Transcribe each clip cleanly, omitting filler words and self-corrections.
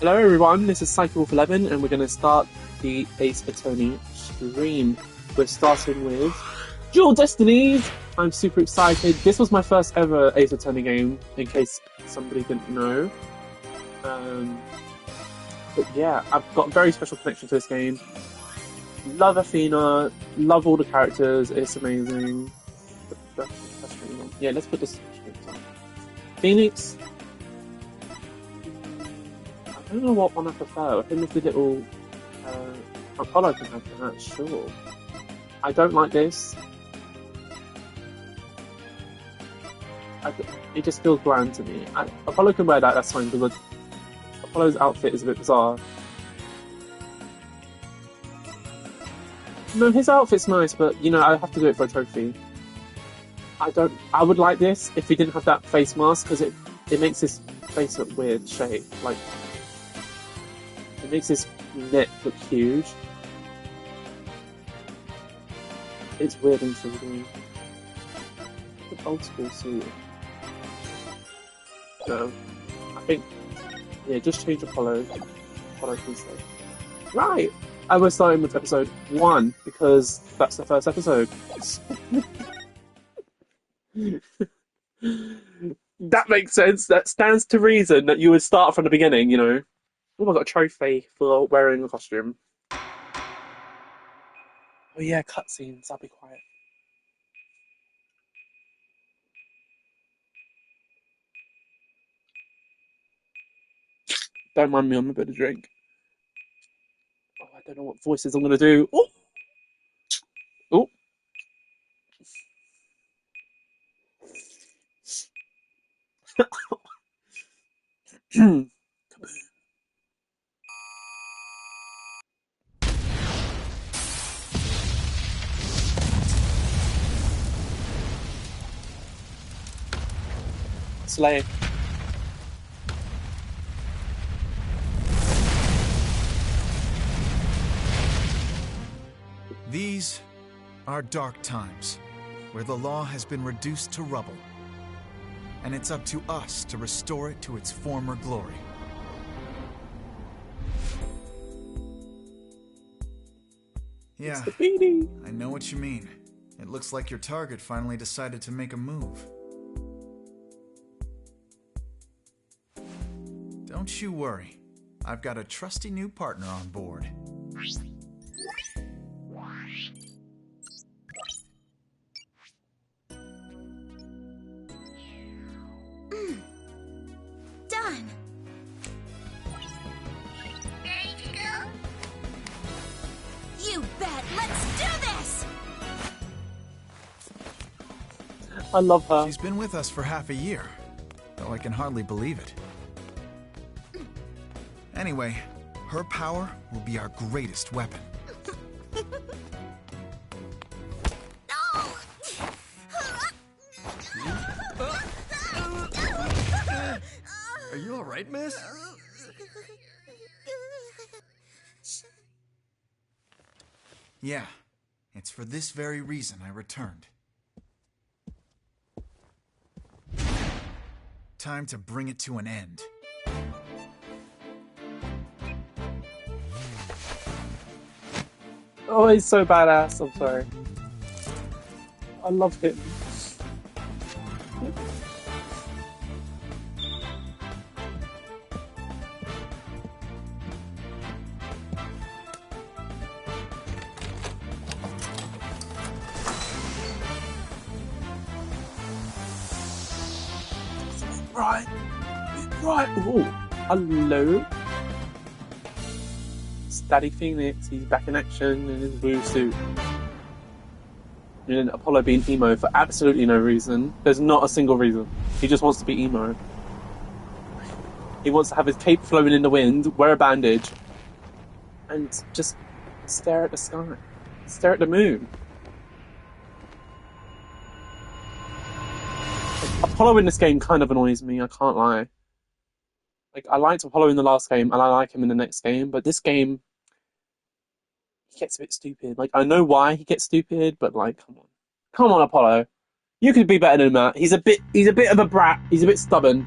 Hello everyone, this is Cycle11 and we're going to start the Ace Attorney stream. We're starting with Dual Destinies! I'm super excited. This was my first ever Ace Attorney game, in case somebody didn't know. But yeah, I've got a very special connection to this game. Love Athena, love all the characters, it's amazing. Yeah, let's put this on. Phoenix. I don't know what one I prefer. I think it's the little Apollo can have that, sure. I don't like this. It just feels bland to me. Apollo can wear that, that's fine, because Apollo's outfit is a bit bizarre. No, his outfit's nice, but, you know, I have to do it for a trophy. I would like this if he didn't have that face mask, because it makes his face look weird shape. Like, it makes his neck look huge. It's weird and 3D. It's old school suit. So, I think, yeah, just change Apollo. Apollo can stay. Right! I was starting with episode 1, because that's the first episode. That makes sense. That stands to reason that you would start from the beginning, you know. Oh, I got a trophy for wearing a costume. Oh yeah, cutscenes. I'll be quiet. Don't mind me, I'm a bit of drink. Oh, I don't know what voices I'm gonna do. Oh, oh. Slay. These are dark times, where the law has been reduced to rubble, and it's up to us to restore it to its former glory. Yeah, It's the beanie. I know what you mean. It looks like your target finally decided to make a move. Don't you worry. I've got a trusty new partner on board. Done. Ready to go? You bet. Let's do this. I love her. She's been with us for half a year, though I can hardly believe it. Anyway, her power will be our greatest weapon. Are you all right, miss? Yeah, it's for this very reason I returned. Time to bring it to an end. Oh, he's so badass. I'm sorry. I love him. Right. Right. Ooh. Hello. Daddy Phoenix, he's back in action in his blue suit. And then Apollo being emo for absolutely no reason. There's not a single reason. He just wants to be emo. He wants to have his cape flowing in the wind, wear a bandage, and just stare at the sky. Stare at the moon. Apollo in this game kind of annoys me, I can't lie. Like, I liked Apollo in the last game, and I like him in the next game, but this game, he gets a bit stupid. Like, I know why he gets stupid, but like, come on. Come on, Apollo. You could be better than that. He's a bit of a brat. He's a bit stubborn.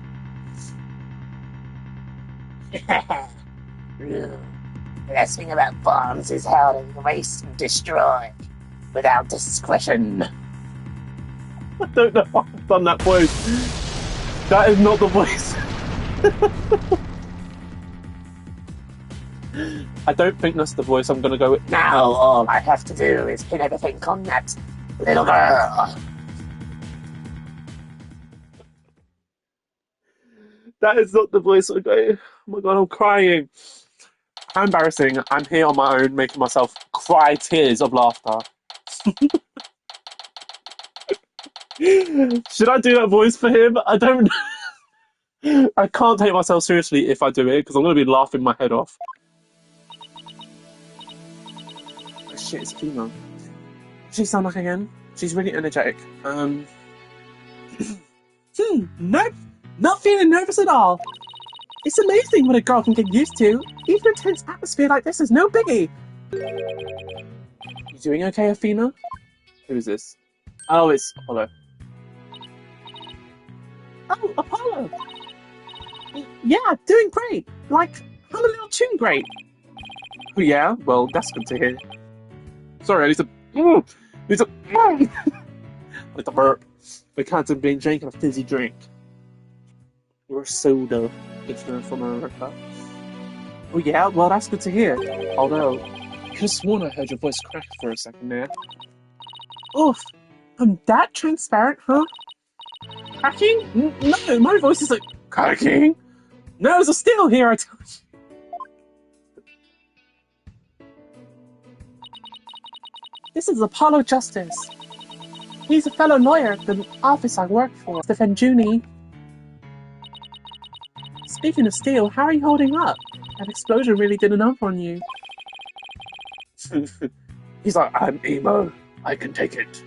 The best thing about bombs is how they erase and destroy without discretion. I don't know why I've done that voice. That is not the voice. I don't think that's the voice I'm gonna go with. Now all I have to do is pin everything on that little girl. That is not the voice I'm going. Oh my god, I'm crying. How embarrassing. I'm here on my own making myself cry tears of laughter. Should I do that voice for him? I don't know. I can't take myself seriously if I do it because I'm going to be laughing my head off. Oh shit, it's a female. What does she sound like again? She's really energetic. Nope. Not feeling nervous at all. It's amazing what a girl can get used to. Even a tense atmosphere like this is no biggie. You doing okay, Athena? Who is this? Oh, it's Apollo. Oh, Apollo! Yeah, doing great. Like, I'm a little too great. Oh yeah? Well, that's good to hear. Sorry, I need to... I need to burp. We can't have been drinking a fizzy drink. Or soda, if you're from America. Oh yeah? Well, that's good to hear. Although, I could have sworn I heard your voice crack for a second there. Oof. I'm that transparent, huh? Cracking? No, my voice isn't cracking. Nerves are still here, I tell you. This is Apollo Justice. He's a fellow lawyer at the office I work for, to defend Junie. Speaking of steel, how are you holding up? That explosion really did enough on you. He's like, I'm emo. I can take it.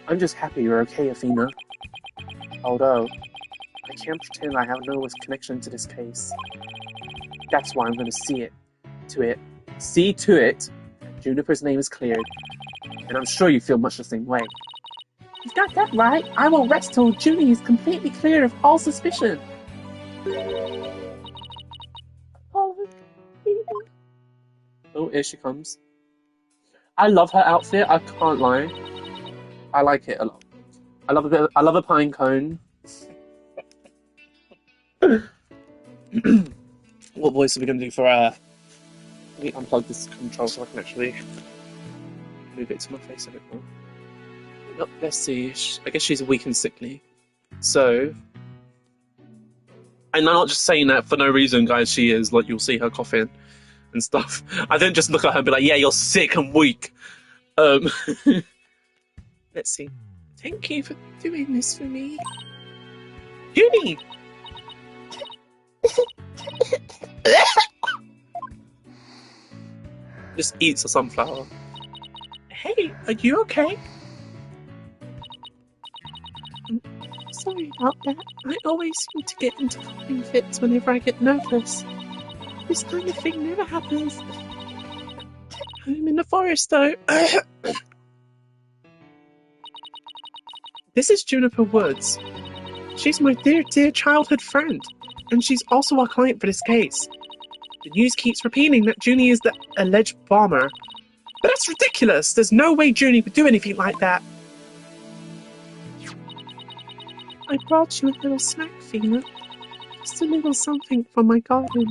I'm just happy you're okay, Athena. Although, I can't pretend I have no connection to this case. That's why I'm going to see to it, Juniper's name is cleared. And I'm sure you feel much the same way. You've got that right. I won't rest till Junie is completely clear of all suspicion. Oh, here she comes. I love her outfit, I can't lie. I like it a lot. I love a pine cone. What voice are we gonna do for let me unplug this control so I can actually move it to my face a bit more. Oh, let's see. I guess she's weak and sickly. So, and I'm not just saying that for no reason, guys. She is, like, you'll see her coughing and stuff. I don't just look at her and be like, yeah, you're sick and weak. Let's see. Thank you for doing this for me. Junie! Just eats a sunflower. Hey, are you okay? Sorry about that. I always seem to get into coughing fits whenever I get nervous. This kind of thing never happens. I'm in the forest, though. This is Juniper Woods. She's my dear, dear childhood friend, and she's also our client for this case. The news keeps repeating that Junie is the alleged bomber. But that's ridiculous! There's no way Junie would do anything like that. I brought you a little snack, Fina. Just a little something from my garden.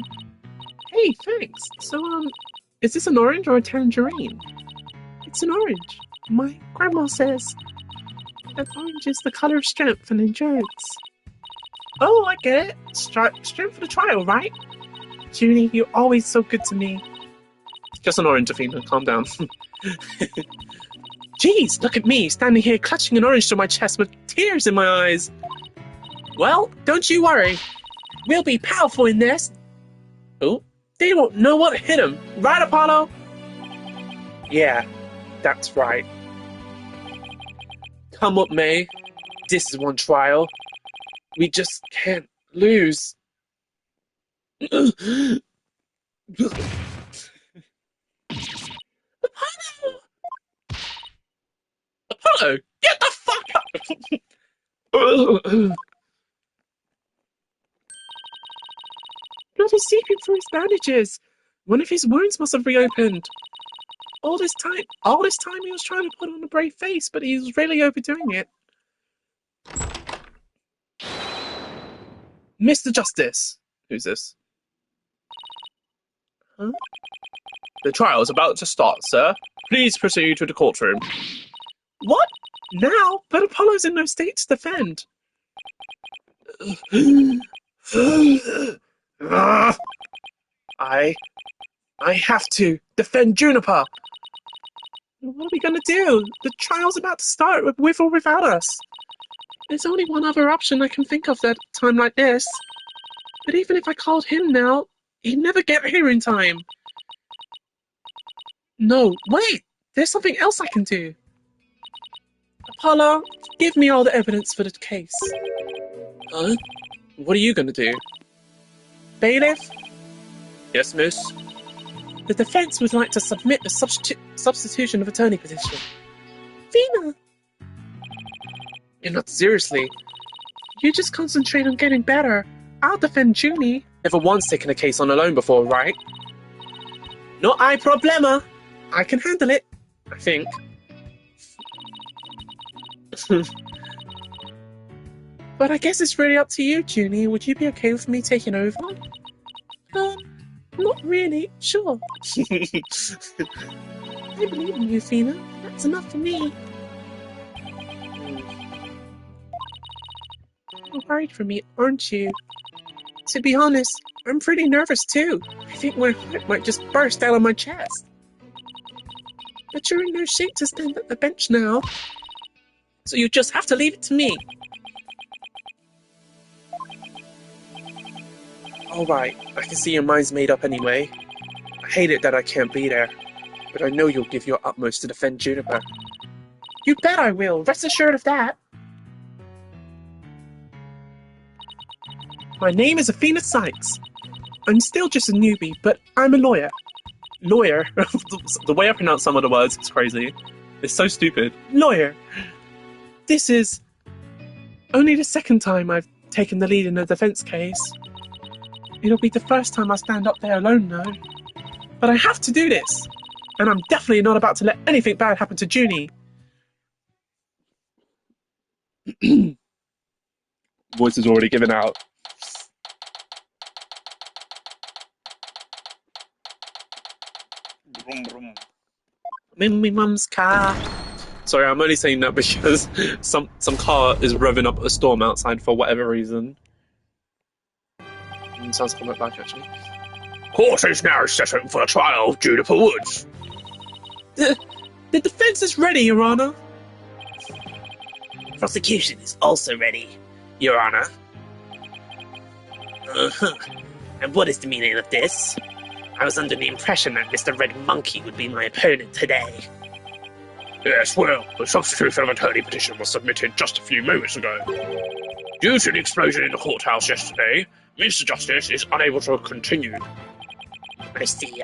Hey, thanks. So, is this an orange or a tangerine? It's an orange. My grandma says that orange is the color of strength and endurance. Oh, I get it. Strength for the trial, right? Junie, you're always so good to me. Just an orange, Athena. Calm down. Jeez, look at me, standing here clutching an orange to my chest with tears in my eyes. Well, don't you worry. We'll be powerful in this. Oh, they won't know what hit him. Right, Apollo? Yeah, that's right. Come what may, this is one trial. We just can't lose. Apollo! Apollo, get the fuck up! of his secret through his bandages. One of his wounds must have reopened. All this time he was trying to put on a brave face, but he was really overdoing it. Mr. Justice. Who's this? Huh? The trial is about to start, sir. Please proceed to the courtroom. What? Now? But Apollo's in no state to defend. I have to defend Juniper. What are we gonna do? The trial's about to start with or without us. There's only one other option I can think of at a time like this. But even if I called him now, he'd never get here in time. No, wait! There's something else I can do. Apollo, give me all the evidence for the case. Huh? What are you gonna do? Bailiff? Yes, miss? The defense would like to submit a substitution of attorney petition. Fina! You're not seriously. You just concentrate on getting better. I'll defend Junie. Never once taken a case on alone before, right? No hay problema. I can handle it, I think. But I guess it's really up to you, Junie. Would you be okay with me taking over? Not really, sure. I believe in you, Fina. That's enough for me. You're worried for me, aren't you? To be honest, I'm pretty nervous too. I think my heart might just burst out of my chest. But you're in no shape to stand at the bench now. So you just have to leave it to me. Alright, I can see your mind's made up anyway. I hate it that I can't be there, but I know you'll give your utmost to defend Juniper. You bet I will, rest assured of that. My name is Athena Sykes. I'm still just a newbie, but I'm a lawyer. Lawyer? The way I pronounce some of the words is crazy. It's so stupid. Lawyer. This is only the second time I've taken the lead in a defense case. It'll be the first time I stand up there alone, though. But I have to do this, and I'm definitely not about to let anything bad happen to Junie. Voice is already given out. I'm in my mum's car. Sorry, I'm only saying that because some car is revving up a storm outside for whatever reason. Sounds like I'm back, actually. Court is now set for a trial of Juniper Woods. The defense is ready, Your Honor. Prosecution is also ready, Your Honor. And what is the meaning of this? I was under the impression that Mr. Red Monkey would be my opponent today. Yes, well, the substitution of attorney petition was submitted just a few moments ago. Due to the explosion in the courthouse yesterday, Mr. Justice is unable to continue. I see.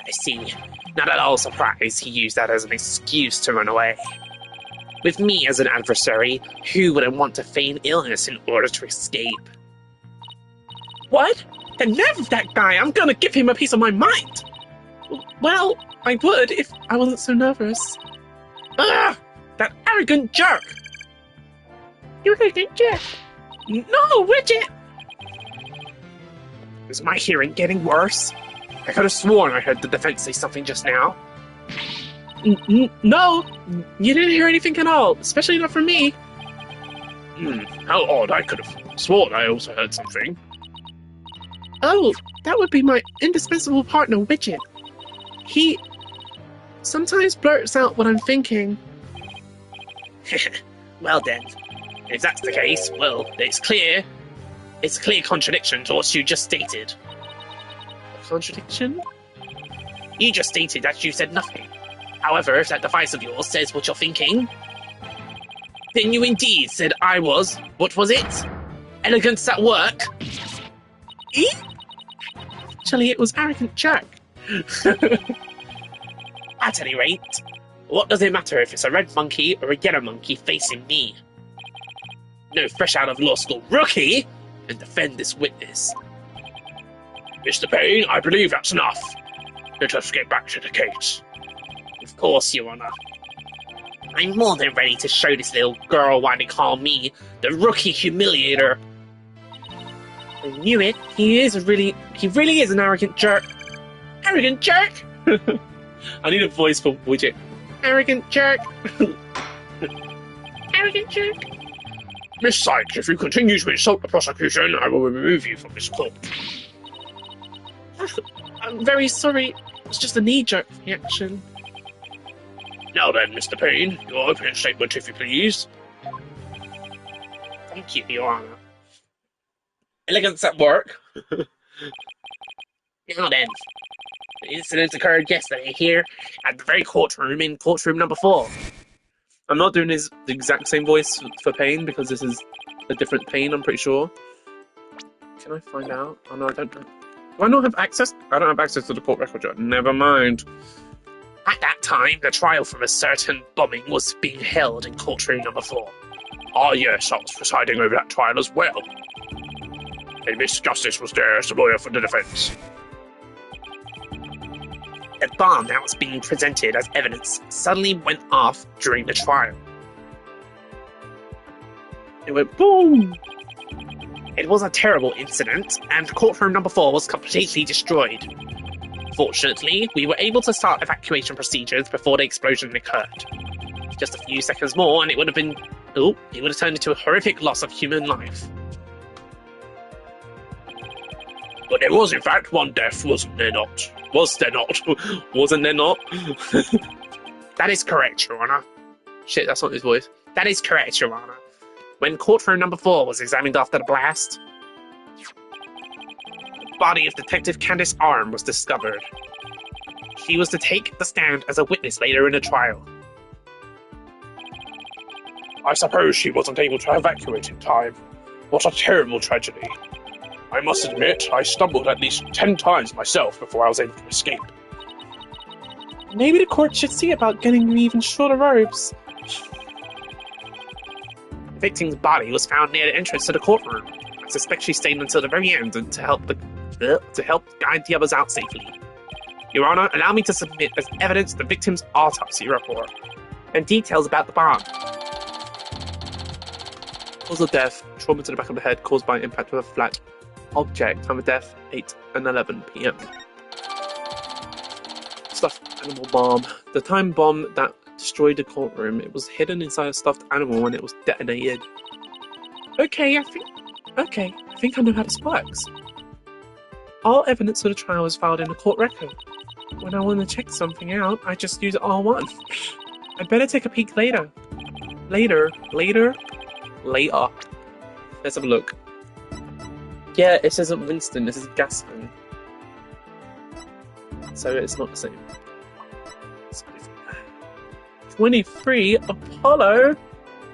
Not at all surprised he used that as an excuse to run away. With me as an adversary, who wouldn't want to feign illness in order to escape? What? The nerve of that guy! I'm gonna give him a piece of my mind! Well, I would if I wasn't so nervous. Ugh! That arrogant jerk! You arrogant jerk? No, Widget! Is my hearing getting worse? I could have sworn I heard the defense say something just now. No, you didn't hear anything at all, especially not from me. How odd, I could have sworn I also heard something. Oh, that would be my indispensable partner, Widget. He sometimes blurts out what I'm thinking. Well then, if that's the case, well, it's clear contradiction to what you just stated. A contradiction? You just stated that you said nothing. However, if that device of yours says what you're thinking, then you indeed said I was, what was it? Elegance at work? Actually, it was arrogant jerk. At any rate, what does it matter if it's a red monkey or a yellow monkey facing me? No fresh out of law school rookie and defend this witness. Mr. Payne, I believe that's enough. Let us get back to the case. Of course, Your Honor. I'm more than ready to show this little girl why they call me the Rookie Humiliator. I knew it. He really is an arrogant jerk. Arrogant jerk? I need a voice for Widget. Arrogant jerk. Arrogant jerk. Miss Sykes, if you continue to insult the prosecution, I will remove you from this court. I'm very sorry. It's just a knee-jerk reaction. Now then, Mr. Payne, your opening statement, if you please. Thank you, Your Honor. Elegance at work. Now then, the incident occurred yesterday here at the very courtroom in courtroom number 4. I'm not doing the exact same voice for Payne because this is a different Payne, I'm pretty sure. Can I find out? Oh no, I don't know. Do I not have access? I don't have access to the court record yet. Never mind. At that time, the trial for a certain bombing was being held in courtroom number 4. Ah yes, I was presiding over that trial as well. And Miss Justice was there as the lawyer for the defence. The bomb that was being presented as evidence suddenly went off during the trial. It went boom! It was a terrible incident, and courtroom number 4 was completely destroyed. Fortunately, we were able to start evacuation procedures before the explosion occurred. Just a few seconds more and it would have turned into a horrific loss of human life. But there was in fact one death, wasn't there not? Was there not? Wasn't there not? That is correct, Your Honor. Shit, that's not his voice. That is correct, Your Honor. When courtroom number 4 was examined after the blast, the body of Detective Candace Arm was discovered. She was to take the stand as a witness later in the trial. I suppose she wasn't able to evacuate in time. What a terrible tragedy. I must admit, I stumbled at least 10 times myself before I was able to escape. Maybe the court should see about getting you even shorter robes. The victim's body was found near the entrance to the courtroom. I suspect she stayed until the very end to help guide the others out safely. Your Honor, allow me to submit as evidence the victim's autopsy report and details about the bomb. Cause of death, trauma to the back of the head caused by impact with a flat object. Time of death, 8 and 11 p.m. Stuffed animal bomb. The time bomb that destroyed the courtroom. It was hidden inside a stuffed animal when it was detonated. Okay, I think I know how this works. All evidence for the trial is filed in the court record. When I want to check something out, I just use R1. I'd better take a peek later. Later. Let's have a look. Yeah, it isn't Winston, this is Gaspin. So it's not the same. 23? Apollo?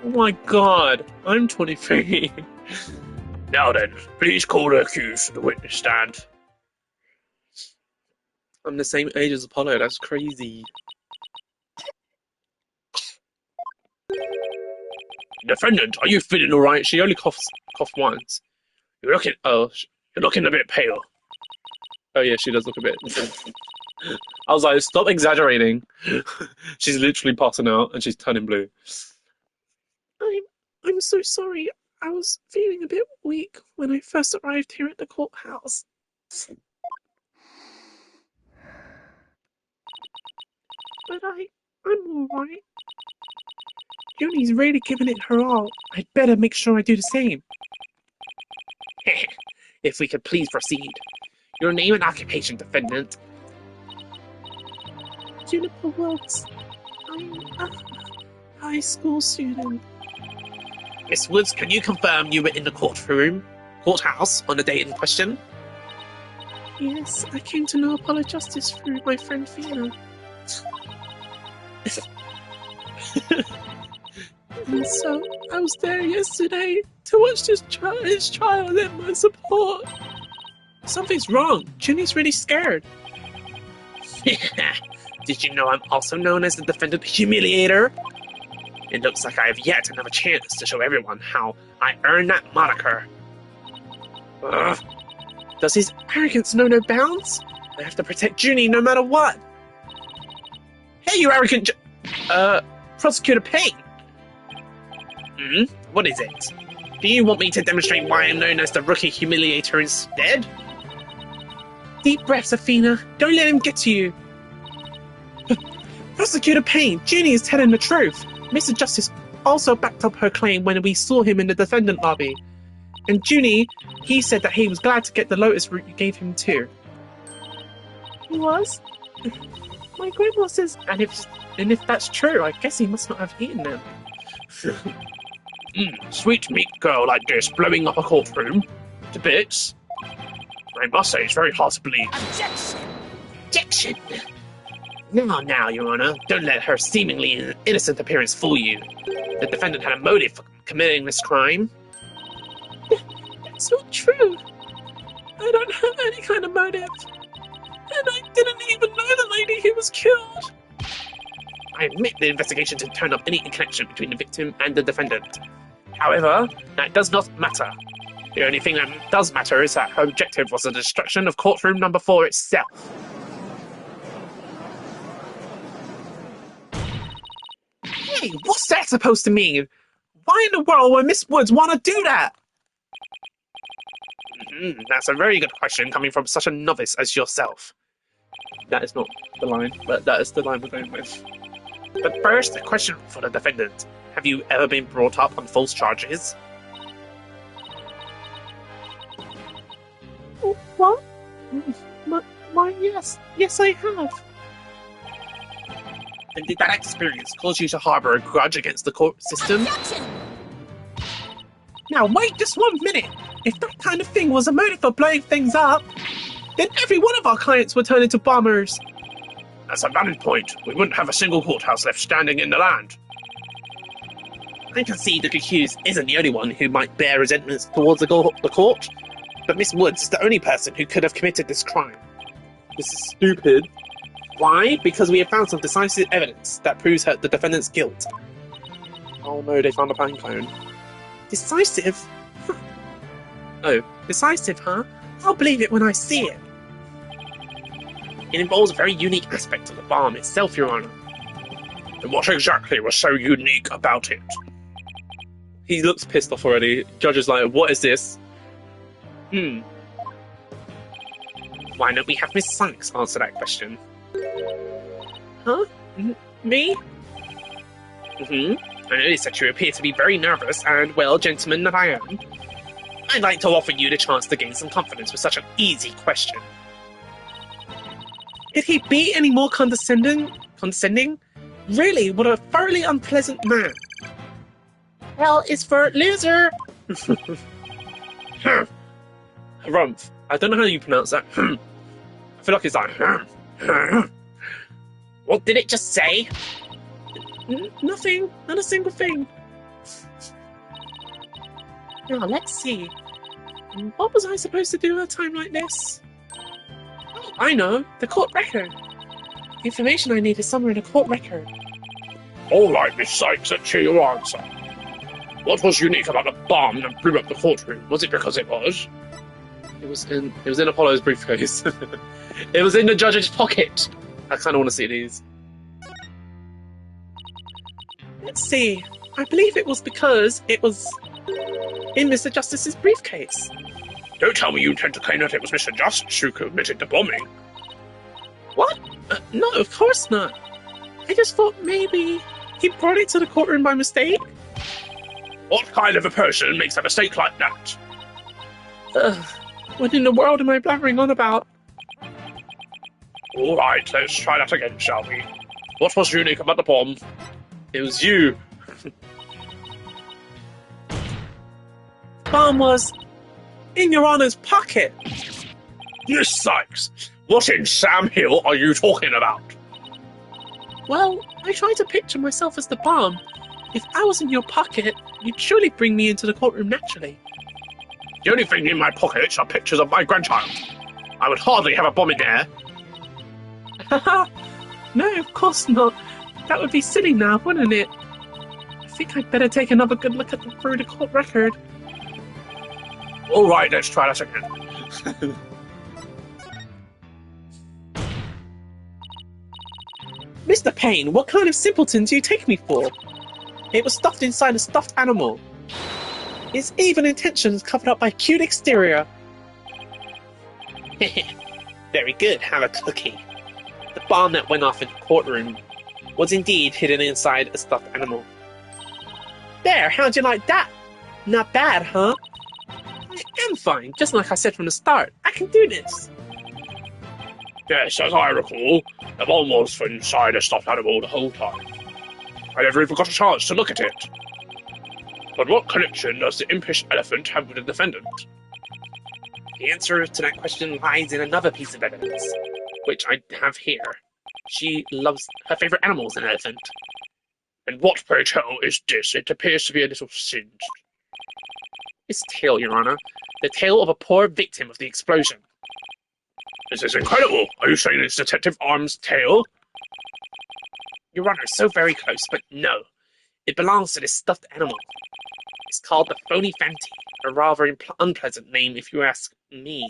Oh my god, I'm 23. Now then, please call the accused to the witness stand. I'm the same age as Apollo, that's crazy. Defendant, are you feeling alright? She only coughed once. You're looking a bit pale. Oh yeah, she does look a bit. I was like, stop exaggerating. She's literally passing out and she's turning blue. I'm so sorry. I was feeling a bit weak when I first arrived here at the courthouse. But I'm alright. Junie's really giving it her all. I'd better make sure I do the same. If we could please proceed. Your name and occupation, defendant. Juniper Woods. I'm a high school student. Miss Woods, can you confirm you were in the courthouse, on the date in question? Yes, I came to know Apollo Justice through my friend Fiona. And so, I was there yesterday to watch his trial and lend my support. Something's wrong. Junie's really scared. Did you know I'm also known as the defendant humiliator? It looks like I have yet another chance to show everyone how I earned that moniker. Ugh. Does his arrogance know no bounds? I have to protect Junie no matter what. Hey, you arrogant Prosecutor Payne! What is it? Do you want me to demonstrate why I'm known as the Rookie Humiliator instead? Deep breaths, Athena. Don't let him get to you. Prosecutor Payne, Junie is telling the truth. Mr. Justice also backed up her claim when we saw him in the defendant lobby. And Junie, he said that he was glad to get the lotus root you gave him too. He was? My grandma says, and if that's true, I guess he must not have eaten them. Sweet meat girl like this blowing up a courtroom to bits. I must say, it's very hard to believe. Objection! Now, Your Honor, don't let her seemingly innocent appearance fool you. The defendant had a motive for committing this crime. That's not true. I don't have any kind of motive. And I didn't even know the lady who was killed. I admit the investigation didn't turn up any connection between the victim and the defendant. However, that does not matter. The only thing that does matter is that her objective was the destruction of courtroom number 4 itself. Hey, what's that supposed to mean? Why in the world would Miss Woods want to do that? That's a very good question coming from such a novice as yourself. That is not the line, but that is the line we're going with. But first, a question for the defendant. Have you ever been brought up on false charges? What? Why, yes. Yes, I have. And did that experience cause you to harbor a grudge against the court system? Objection! Now wait just 1 minute! If that kind of thing was a motive for blowing things up, then every one of our clients would turn into bombers. That's a valid point. We wouldn't have a single courthouse left standing in the land. I can see the accused isn't the only one who might bear resentments towards the court, but Miss Woods is the only person who could have committed this crime. This is stupid. Why? Because we have found some decisive evidence that proves the defendant's guilt. Oh no, they found a pine cone. Decisive? Oh, decisive, huh? I'll believe it when I see it. It involves a very unique aspect of the bomb itself, Your Honor. And what exactly was so unique about it? He looks pissed off already. Judge is like, what is this? Why don't we have Miss Sykes answer that question? Huh? Me? I noticed that you appear to be very nervous, and, well, gentleman that I am, I'd like to offer you the chance to gain some confidence with such an easy question. Could he be any more condescending? Really, what a thoroughly unpleasant man. Hell is for loser! Rumpf. I don't know how you pronounce that. I feel like it's like... What did it just say? Nothing. Not a single thing. Now, let's see. What was I supposed to do at a time like this? Oh, I know. The court record. The information I need is somewhere in a court record. All right, Miss Sykes, let's hear your answer. What was unique about the bomb that blew up the courtroom? Was it because it was? It was in Apollo's briefcase. It was in the judge's pocket. I kind of want to see these. Let's see. I believe it was because it was in Mr. Justice's briefcase. Don't tell me you intend to claim that it was Mr. Justice who committed the bombing. What? No, of course not. I just thought maybe he brought it to the courtroom by mistake. What kind of a person makes a mistake like that? What in the world am I blabbering on about? All right, let's try that again, shall we? What was unique about the bomb? It was you. Bomb was in Your Honor's pocket. Miss Sykes, what in Sam Hill are you talking about? Well, I try to picture myself as the bomb. If I was in your pocket, you'd surely bring me into the courtroom naturally. The only thing in my pockets are pictures of my grandchild. I would hardly have a bomb in there. No, of course not. That would be silly now, wouldn't it? I think I'd better take another good look through the court record. All right, let's try that again. Mr. Payne, what kind of simpleton do you take me for? It was stuffed inside a stuffed animal. Its evil intentions covered up by a cute exterior. Very good, have a cookie. The bomb that went off in the courtroom was indeed hidden inside a stuffed animal. There, how'd you like that? Not bad, huh? I am fine, just like I said from the start. I can do this. Yes, as I recall, the bomb was inside a stuffed animal the whole time. I never even got a chance to look at it. But what connection does the impish elephant have with the defendant? The answer to that question lies in another piece of evidence, which I have here. She loves her favorite animal is an elephant. And what, pray tell, is this? It appears to be a little singed. Its tail, Your Honor. The tail of a poor victim of the explosion. This is incredible! Are you saying it's Detective Arm's tail? Your Honor, so very close, but no. It belongs to this stuffed animal. It's called the Phony Fanty, a rather unpleasant name if you ask me.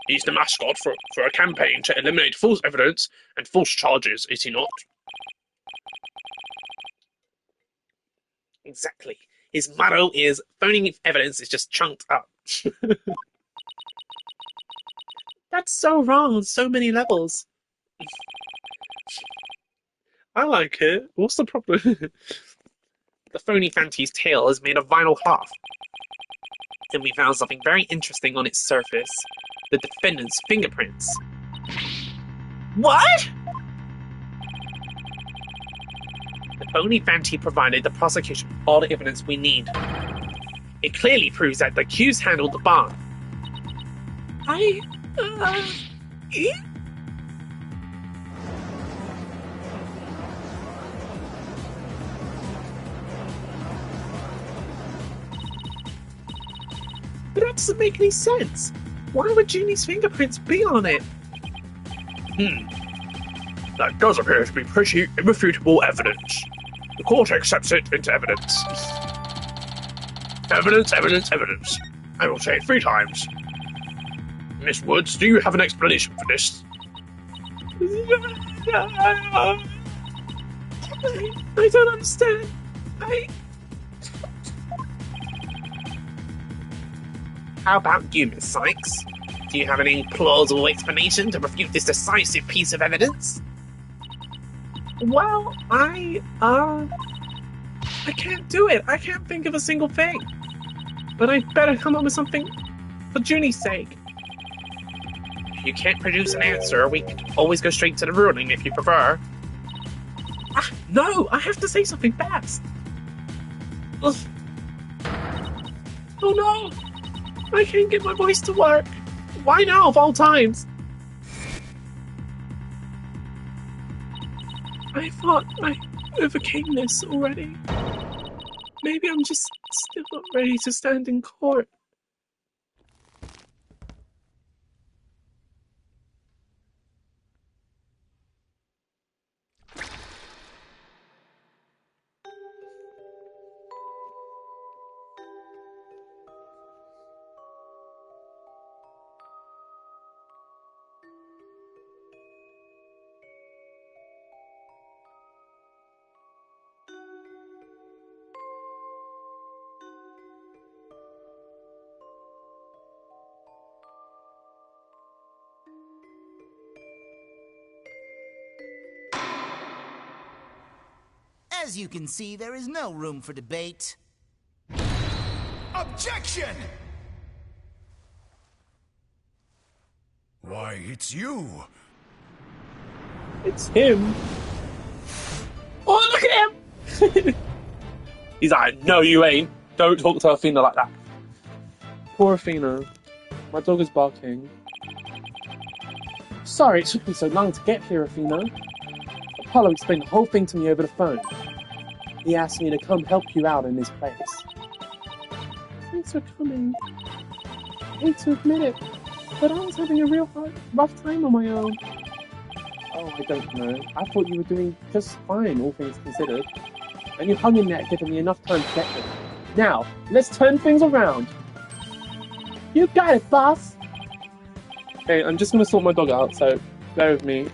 He's the mascot for a campaign to eliminate false evidence and false charges, is he not? Exactly. His motto is, phony evidence is just chunked up. That's so wrong on so many levels. I like it. What's the problem? The Phony Fanty's tail is made of vinyl cloth. And we found something very interesting on its surface. The defendant's fingerprints. What? The Phony Fanty provided the prosecution with all the evidence we need. It clearly proves that the accused handled the bomb. But that doesn't make any sense. Why would Junie's fingerprints be on it? That does appear to be pretty irrefutable evidence. The court accepts it into evidence. Evidence, evidence, evidence. I will say it 3 times. Miss Woods, do you have an explanation for this? I don't understand. How about you, Miss Sykes? Do you have any plausible explanation to refute this decisive piece of evidence? Well, I can't do it. I can't think of a single thing. But I better come up with something for Junie's sake. If you can't produce an answer, we can always go straight to the ruling if you prefer. No, I have to say something fast. Ugh. Oh no! I can't get my voice to work. Why now, of all times? I thought I overcame this already. Maybe I'm just still not ready to stand in court. As you can see, there is no room for debate. Objection! Why, it's you. It's him. Oh, look at him! He's like, no, you ain't. Don't talk to Athena like that. Poor Athena. My dog is barking. Sorry it took me so long to get here, Athena. Apollo explained the whole thing to me over the phone. He asked me to come help you out in this place. Thanks for coming. I hate to admit it, but I was having a real rough time on my own. Oh, I don't know. I thought you were doing just fine, all things considered. And you hung in there, giving me enough time to get here. Now, let's turn things around. You got it, boss! Okay, I'm just gonna sort my dog out, so bear with me.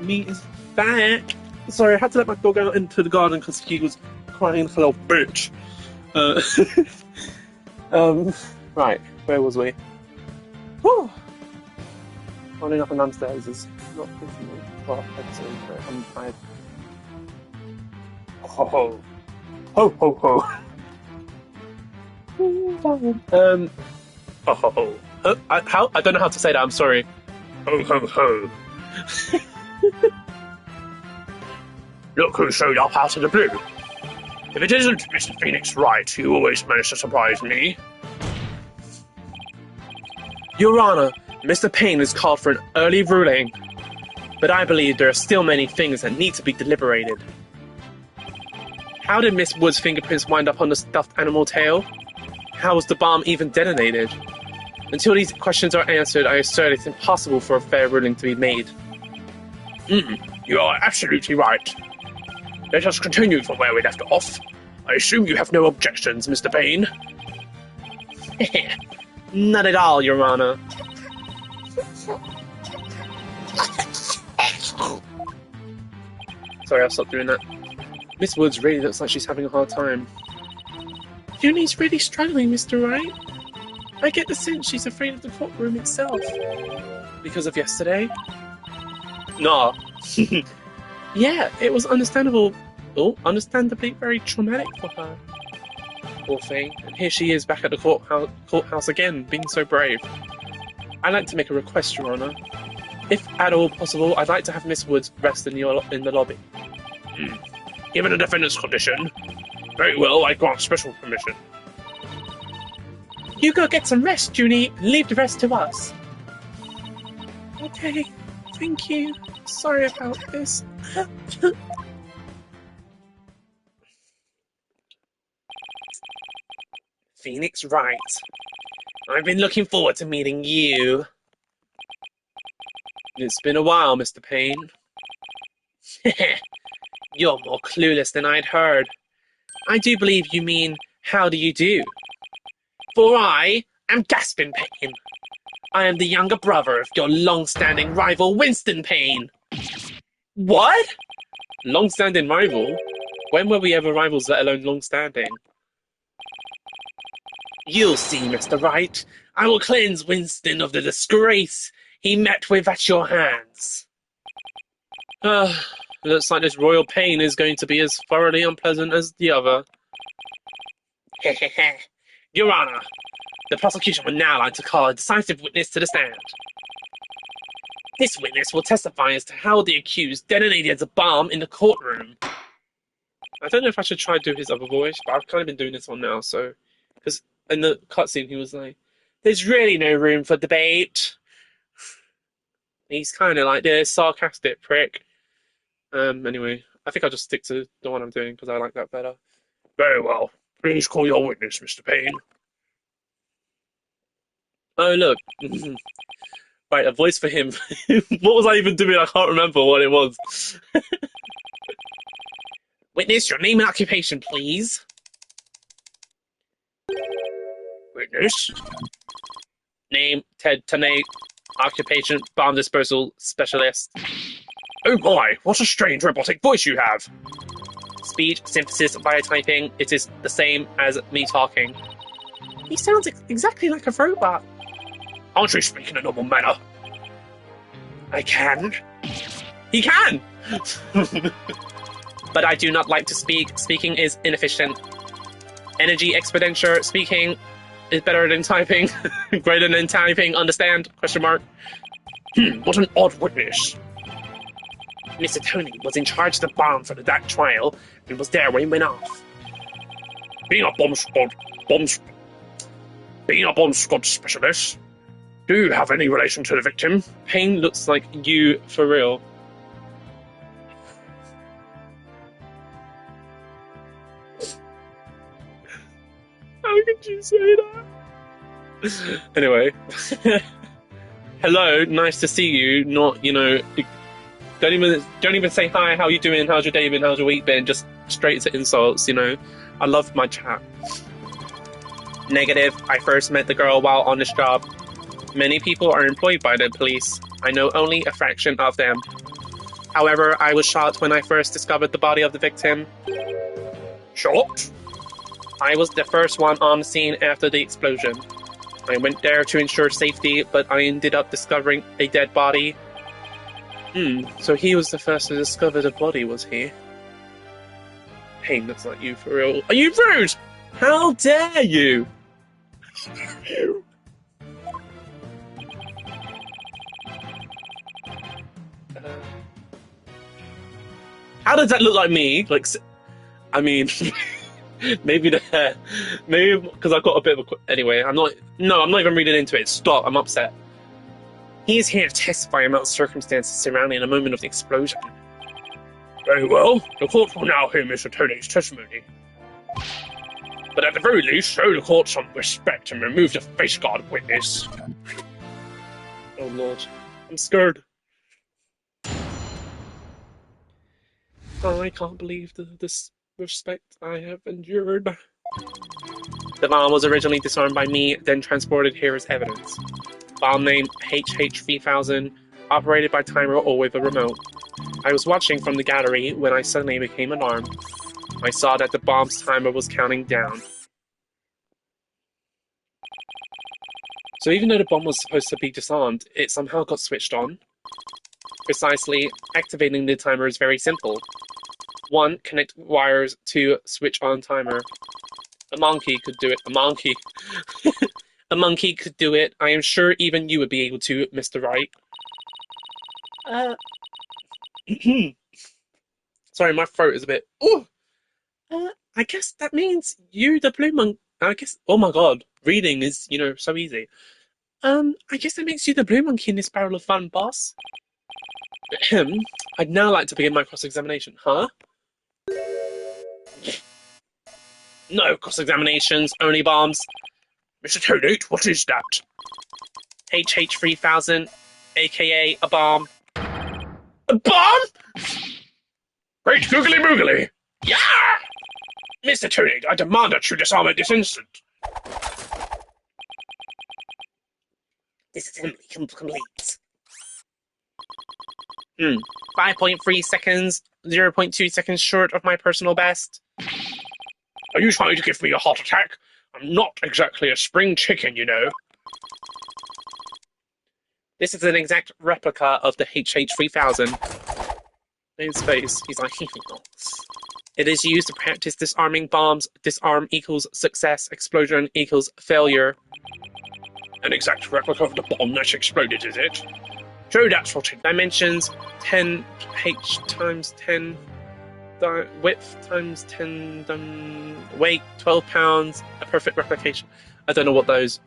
me is back. Sorry, I had to let my dog out into the garden because he was crying like a little bitch. Right, where was we? Whew. Running up and downstairs is not good for me. Well, I'm tired. Ho ho. Ho ho ho. Ho ho ho. I don't know how to say that, I'm sorry. Ho ho ho. Look who showed up out of the blue. If it isn't Mr. Phoenix Wright, you always manage to surprise me. Your Honor, Mr. Payne has called for an early ruling, but I believe there are still many things that need to be deliberated. How did Miss Wood's fingerprints wind up on the stuffed animal tail? How was the bomb even detonated? Until these questions are answered, I assert it's impossible for a fair ruling to be made. You are absolutely right. Let us continue from where we left off. I assume you have no objections, Mr. Payne. Not at all, Your Honor. Sorry, I'll stop doing that. Miss Woods really looks like she's having a hard time. Uni's really struggling, Mr. Wright. I get the sense she's afraid of the courtroom itself. Because of yesterday? Nah. Yeah, it was understandably very traumatic for her. Poor thing. And here she is back at the courthouse again, being so brave. I'd like to make a request, Your Honor. If at all possible, I'd like to have Miss Woods rest in the lobby. Given the defendant's condition, very well, I grant special permission. You go get some rest, Junie, and leave the rest to us. Okay, thank you. Sorry about this. Phoenix Wright. I've been looking forward to meeting you. It's been a while, Mr. Payne. You're more clueless than I'd heard. I do believe you mean, how do you do? For I am Gaspin Payne. I am the younger brother of your long-standing rival Winston Payne. What? Long-standing rival? When were we ever rivals, let alone long-standing? You'll see, Mr. Wright. I will cleanse Winston of the disgrace he met with at your hands. Looks like this royal pain is going to be as thoroughly unpleasant as the other. Your Honor, the prosecution would now like to call a decisive witness to the stand. This witness will testify as to how the accused detonated the bomb in the courtroom. I don't know if I should try to do his other voice, but I've kind of been doing this one now, so... Because in the cutscene he was like, there's really no room for debate. He's kind of like this sarcastic prick. Anyway, I think I'll just stick to the one I'm doing because I like that better. Very well. Please call your witness, Mr. Payne. Oh, look. Right, a voice for him. What was I even doing? I can't remember what it was. Witness, your name and occupation, please. Witness? Name, Ted Tanay. Occupation, bomb dispersal specialist. Oh my, what a strange robotic voice you have. Speech, synthesis, biotyping, it is the same as me talking. He sounds exactly like a robot. Aren't you speaking in a normal manner? I can. He can! But I do not like to speak. Speaking is inefficient. Energy expenditure, speaking is better than typing. Greater than typing, understand? Question mark. What an odd witness. Mr. Tony was in charge of the bomb for that trial and was there when it went off. Being a bomb squad specialist, do you have any relation to the victim? Payne looks like you for real. How could you say that? Anyway. Hello, nice to see you. Not, don't even say hi, how you doing, how's your day been, how's your week been, just straight to insults, I love my chat. Negative, I first met the girl while on this job. Many people are employed by the police. I know only a fraction of them. However, I was shocked when I first discovered the body of the victim. Shocked? I was the first one on the scene after the explosion. I went there to ensure safety, but I ended up discovering a dead body. So he was the first to discover the body, was he? Hey, that's not you for real. Are you rude? How dare you? How does that look like me? Like, I mean, maybe the hair. Maybe because I've got a bit of a... Anyway, I'm not even reading into it. Stop, I'm upset. He is here to testify about the circumstances surrounding the moment of the explosion. Very well. The court will now hear Mr. Tony's testimony. But at the very least, show the court some respect and remove the face guard witness. Oh Lord, I'm scared. I can't believe the disrespect I have endured. The bomb was originally disarmed by me, then transported here as evidence. Bomb name HH3000, operated by timer or with a remote. I was watching from the gallery when I suddenly became alarmed. I saw that the bomb's timer was counting down. So even though the bomb was supposed to be disarmed, it somehow got switched on. Precisely, activating the timer is very simple. 1. Connect wires to switch on timer. A monkey could do it. A monkey. A monkey could do it. I am sure even you would be able to, Mr. Wright. Sorry, my throat is a bit... Ooh! I guess that means you, the blue monkey... I guess... Oh my god. Reading is, so easy. I guess that makes you the blue monkey in this barrel of fun, boss. I'd now like to begin my cross-examination. Huh? No cross-examinations, only bombs. Mr. Tonate, what is that? HH3000, aka a bomb. A bomb? Great googly moogly! Yeah! Mr. Tonate, I demand that you disarm it this instant. Disassembly complete. 5.3 seconds, 0.2 seconds short of my personal best. Are you trying to give me a heart attack? I'm not exactly a spring chicken, you know. This is an exact replica of the HH3000. His face, he's like, It is used to practice disarming bombs. Disarm equals success, explosion equals failure. An exact replica of the bomb that exploded, is it? Show that's what it... Dimensions, 10h times 10... width times 10... weight, 12 pounds, a perfect replication. I don't know what those...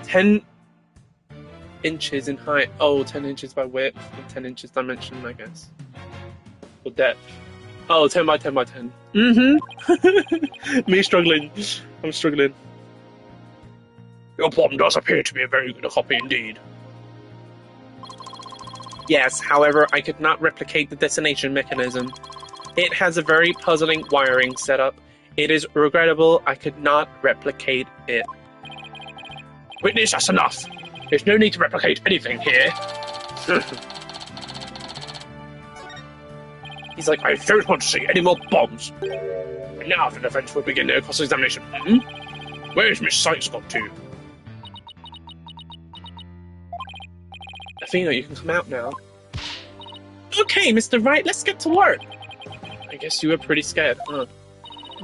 10 inches in height. Oh, 10 inches by width, and 10 inches dimension, I guess. Or depth. Oh, 10 by 10 by 10. Me struggling. I'm struggling. Your bomb does appear to be a very good copy indeed. Yes, however, I could not replicate the detonation mechanism. It has a very puzzling wiring setup. It is regrettable I could not replicate it. Witness, that's enough. There's no need to replicate anything here. He's like, I don't want to see any more bombs. And now the defense will begin their cross-examination. Where's Miss Sykes got to? Athena, you can come out now. Okay, Mr. Wright, let's get to work. I guess you were pretty scared, huh?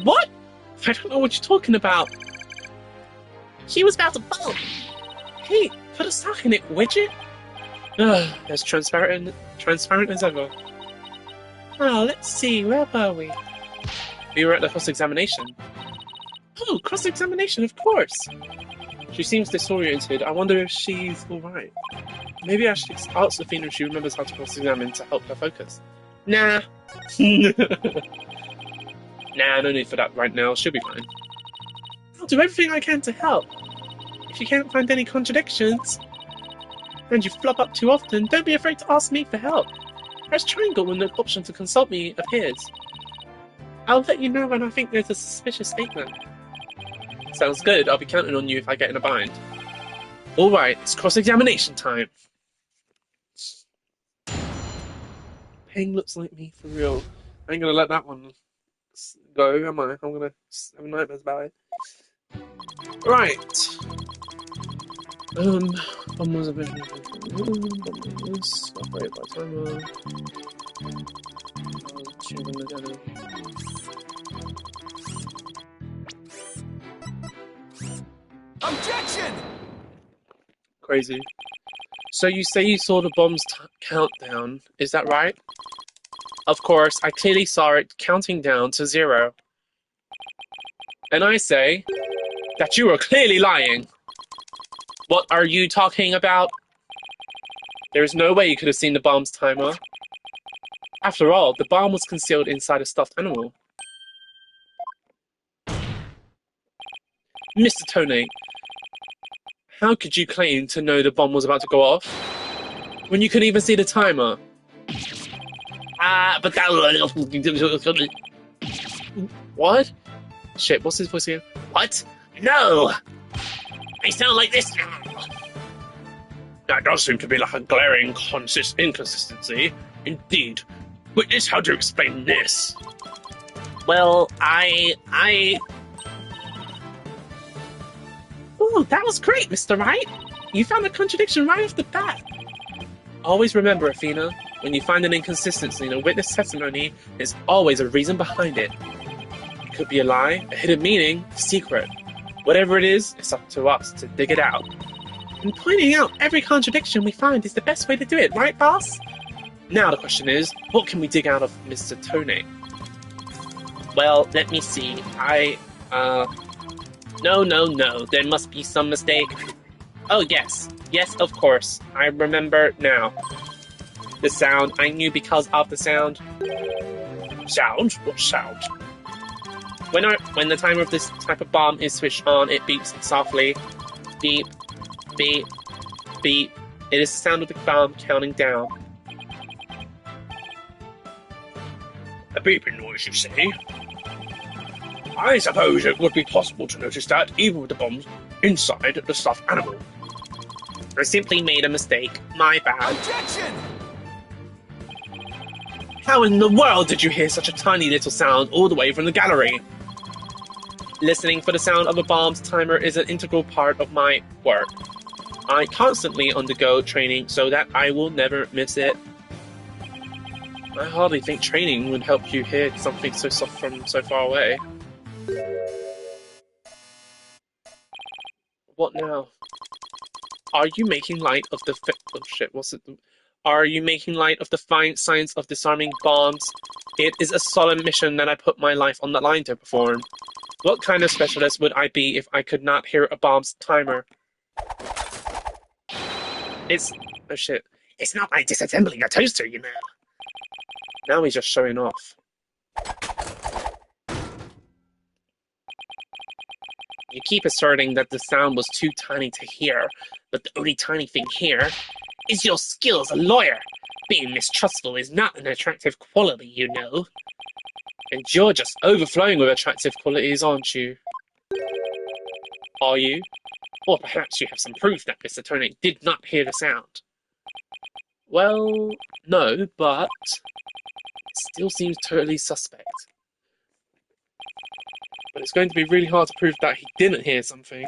What? I don't know what you're talking about. She was about to fall. Hey, put a sock in it, widget. As transparent as ever. Oh, let's see, where were we? We were at the cross-examination. Oh, cross-examination, of course. She seems disoriented. I wonder if she's alright. Maybe I should ask Athena if she remembers how to cross-examine to help her focus. Nah. Nah, no need for that right now. She'll be fine. I'll do everything I can to help. If you can't find any contradictions, and you flub up too often, don't be afraid to ask me for help. Press triangle when the option to consult me appears. I'll let you know when I think there's a suspicious statement. Sounds good. I'll be counting on you if I get in a bind. Alright, it's cross-examination time. Ping looks like me for real. I ain't gonna let that one go, am I? I'm gonna have nightmares about it. Right. One was a bit. Operate by timer. Choosing the enemy. Objection! Crazy. So you say you saw the bomb's countdown, is that right? Of course, I clearly saw it counting down to 0. And I say that you are clearly lying. What are you talking about? There is no way you could have seen the bomb's timer. After all, the bomb was concealed inside a stuffed animal. Mr. Tony, how could you claim to know the bomb was about to go off when you couldn't even see the timer? But that... What? Shit, what's his voice again? What? No! I sound like this now. That does seem to be like a glaring inconsistency. Indeed. Witness, how do you explain this? Well, Oh, that was great, Mr. Wright. You found a contradiction right off the bat. Always remember, Athena, when you find an inconsistency in a witness testimony, there's always a reason behind it. It could be a lie, a hidden meaning, a secret. Whatever it is, it's up to us to dig it out. And pointing out every contradiction we find is the best way to do it, right, boss? Now the question is, what can we dig out of Mr. Tony? Well, let me see. No. There must be some mistake. Oh, yes. Yes, of course. I remember now. The sound. I knew because of the sound. Sound? What sound? When the timer of this type of bomb is switched on, it beeps softly. Beep, beep, beep. It is the sound of the bomb counting down. A beeping noise, you say? I suppose it would be possible to notice that even with the bombs inside the stuffed animal. I simply made a mistake. My bad. Objection! How in the world did you hear such a tiny little sound all the way from the gallery? Listening for the sound of a bomb's timer is an integral part of my work. I constantly undergo training so that I will never miss it. I hardly think training would help you hear something so soft from so far away. What now? Are you making light of the oh shit, what's it? Are you making light of the fine science of disarming bombs? It is a solemn mission that I put my life on the line to perform. What kind of specialist would I be if I could not hear a bomb's timer? Oh shit. It's not like disassembling a toaster, you know. Now he's just showing off. You keep asserting that the sound was too tiny to hear, but the only tiny thing here is your skill as a lawyer. Being mistrustful is not an attractive quality, you know. And you're just overflowing with attractive qualities, aren't you? Are you? Or perhaps you have some proof that Mr. Tony did not hear the sound. Well, no, but it still seems totally suspect. But it's going to be really hard to prove that he didn't hear something.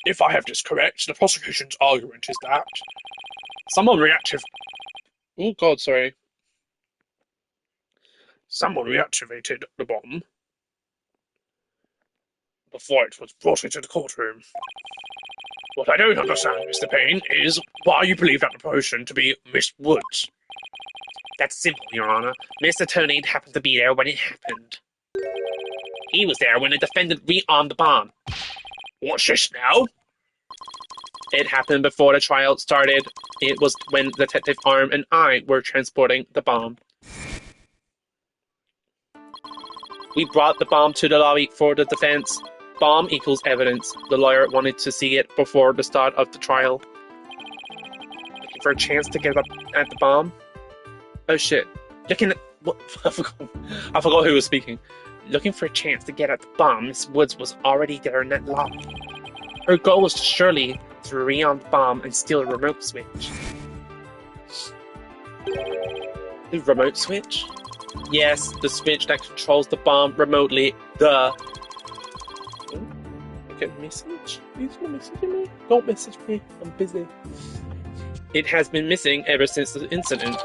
If I have this correct, the prosecution's argument is that someone reactivated the bomb before it was brought into the courtroom. What I don't understand, Mr. Payne, is why you believe that person to be Miss Woods. That's simple, Your Honor. Mr. Tony happened to be there when it happened. He was there when the defendant rearmed the bomb. What's this now? It happened before the trial started. It was when Detective Arm and I were transporting the bomb. We brought the bomb to the lobby for the defense. Bomb equals evidence. The lawyer wanted to see it before the start of the trial. Looking for a chance to get up at the bomb? Oh shit. Looking at... What? I forgot who was speaking. Looking for a chance to get at the bomb, Miss Woods was already there in that lobby. Her goal was surely to rearm the bomb and steal a remote switch. The remote switch? Yes, the switch that controls the bomb remotely. Duh. Oh, I get a message? Who's messaging me? Don't message me. I'm busy. It has been missing ever since the incident.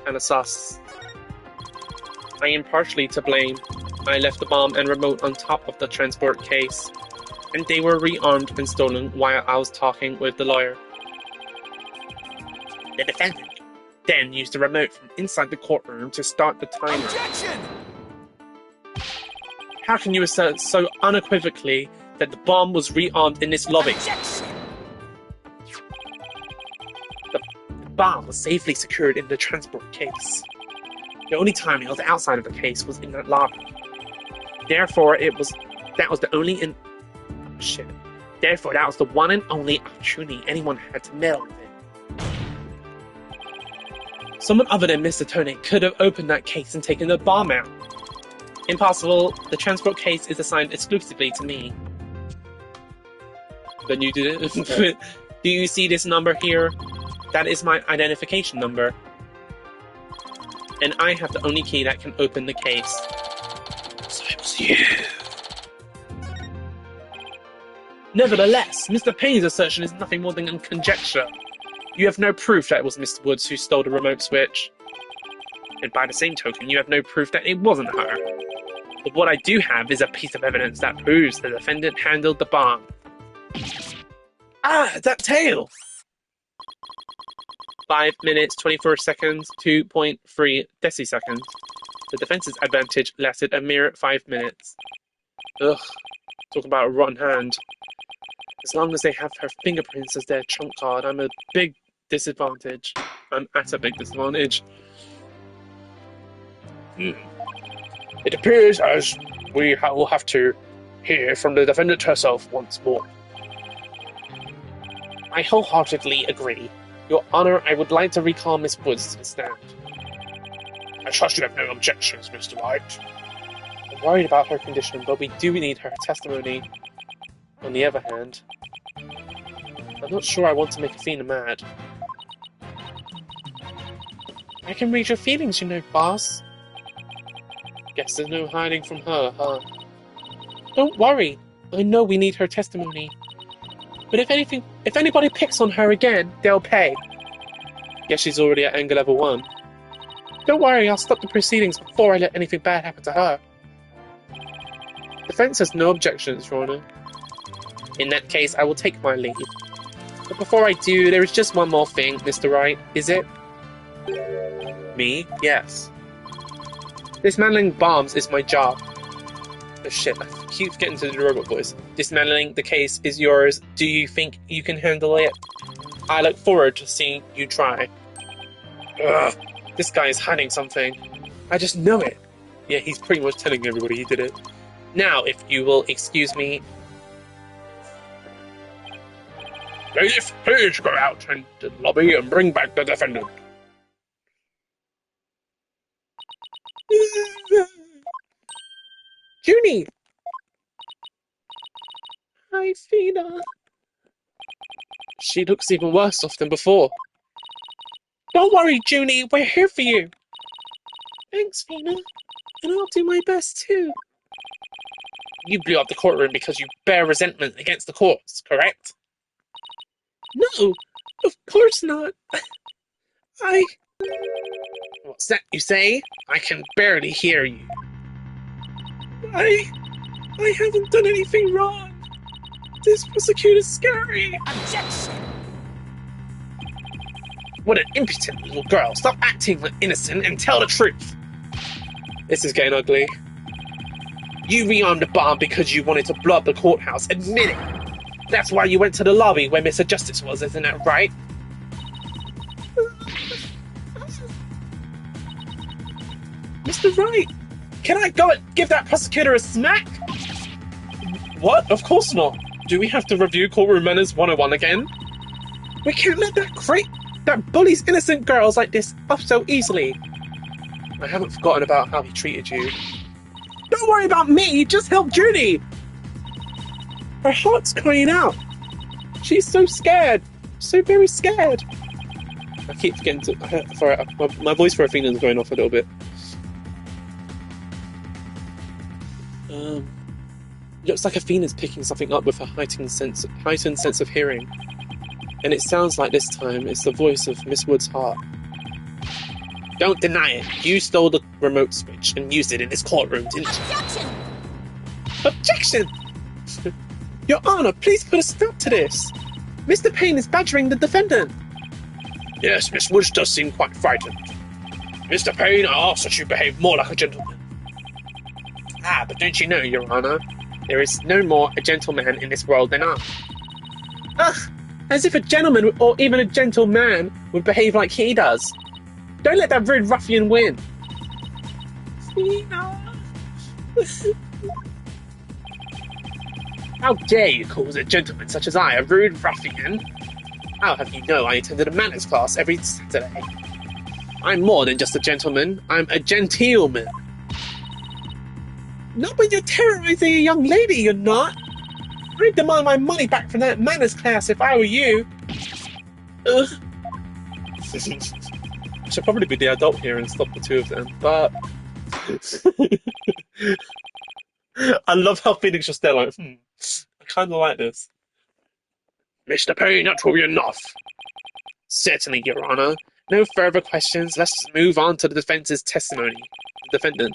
And a sus. I am partially to blame. I left the bomb and remote on top of the transport case, and they were rearmed and stolen while I was talking with the lawyer. The defendant then used the remote from inside the courtroom to start the timer. Objection! How can you assert so unequivocally that the bomb was rearmed in this lobby? Objection! The bomb was safely secured in the transport case. The only time it was outside of the case was in that lobby. Therefore, that was the one and only opportunity anyone had to meddle with it. Someone other than Mr. Tony could have opened that case and taken the bomb out. Impossible. The transport case is assigned exclusively to me. Then you did it. Do you see this number here? That is my identification number. And I have the only key that can open the case. So it was you. Nevertheless, Mr. Payne's assertion is nothing more than conjecture. You have no proof that it was Mr. Woods who stole the remote switch. And by the same token, you have no proof that it wasn't her. But what I do have is a piece of evidence that proves the defendant handled the bomb. Ah, that tail! 5 minutes, 24 seconds, 2.3 deciseconds. The defense's advantage lasted a mere 5 minutes. Ugh, talk about a rotten hand. As long as they have her fingerprints as their trump card, I'm at a big disadvantage. It appears as we will have to hear from the defendant herself once more. I wholeheartedly agree. Your Honor, I would like to recall Miss Woods to the stand. I trust you have no objections, Mr. White. I'm worried about her condition, but we do need her testimony. On the other hand, I'm not sure I want to make Athena mad. I can read your feelings, you know, boss. Guess there's no hiding from her, huh? Don't worry. I know we need her testimony. But if anybody picks on her again, they'll pay. Guess she's already at anger level 1. Don't worry, I'll stop the proceedings before I let anything bad happen to her. Defense has no objections, Your Honor. In that case, I will take my leave. But before I do, there is just one more thing, Mr. Wright, is it? Me? Yes. Dismantling bombs is my job. Oh shit, I keep getting to the robot voice. Dismantling the case is yours. Do you think you can handle it? I look forward to seeing you try. Ugh, this guy is hiding something. I just know it. Yeah, he's pretty much telling everybody he did it. Now, if you will excuse me. Bailiff, please go out and the lobby and bring back the defendant. Junie! Hi, Fina. She looks even worse off than before. Don't worry, Junie, we're here for you. Thanks, Fina. And I'll do my best too. You blew up the courtroom because you bear resentment against the courts, correct? No, of course not. What's that you say? I can barely hear you. I haven't done anything wrong. This prosecutor's scary. Objection! What an impudent little girl. Stop acting like innocent and tell the truth. This is getting ugly. You rearmed the bomb because you wanted to blow up the courthouse. Admit it. That's why you went to the lobby where Mr. Justice was, isn't that right? Mr. Wright, can I go and give that prosecutor a smack? What? Of course not. Do we have to review Courtroom Manners 101 again? We can't let that bullies innocent girls like this up so easily. I haven't forgotten about how he treated you. Don't worry about me, just help Junie! Her heart's crying out. She's so scared. So very scared. I keep forgetting to... Sorry, my voice for Athena is going off a little bit. Looks like Athena's picking something up with her heightened sense of hearing. And it sounds like this time it's the voice of Miss Wood's heart. Don't deny it. You stole the remote switch and used it in this courtroom, didn't you? Objection! Objection! Your Honor, please put a stop to this. Mr. Payne is badgering the defendant. Yes, Miss Woods does seem quite frightened. Mr. Payne, I ask that you behave more like a gentleman. Ah, but don't you know, Your Honor, there is no more a gentleman in this world than I. Ugh! As if a gentleman or even a gentleman would behave like he does. Don't let that rude ruffian win. How dare you call a gentleman such as I a rude ruffian? I'll have you know I attended a manners class every Saturday. I'm more than just a gentleman, I'm a gentleman. Not when you're terrorizing a young lady, you're not. I'd demand my money back from that manners class if I were you. Ugh. I should probably be the adult here and stop the two of them, but... I love how Phoenix just there like, I kind of like this. Mr. Payne, that will be enough. Certainly, Your Honor. No further questions. Let's move on to the defense's testimony. Defendant.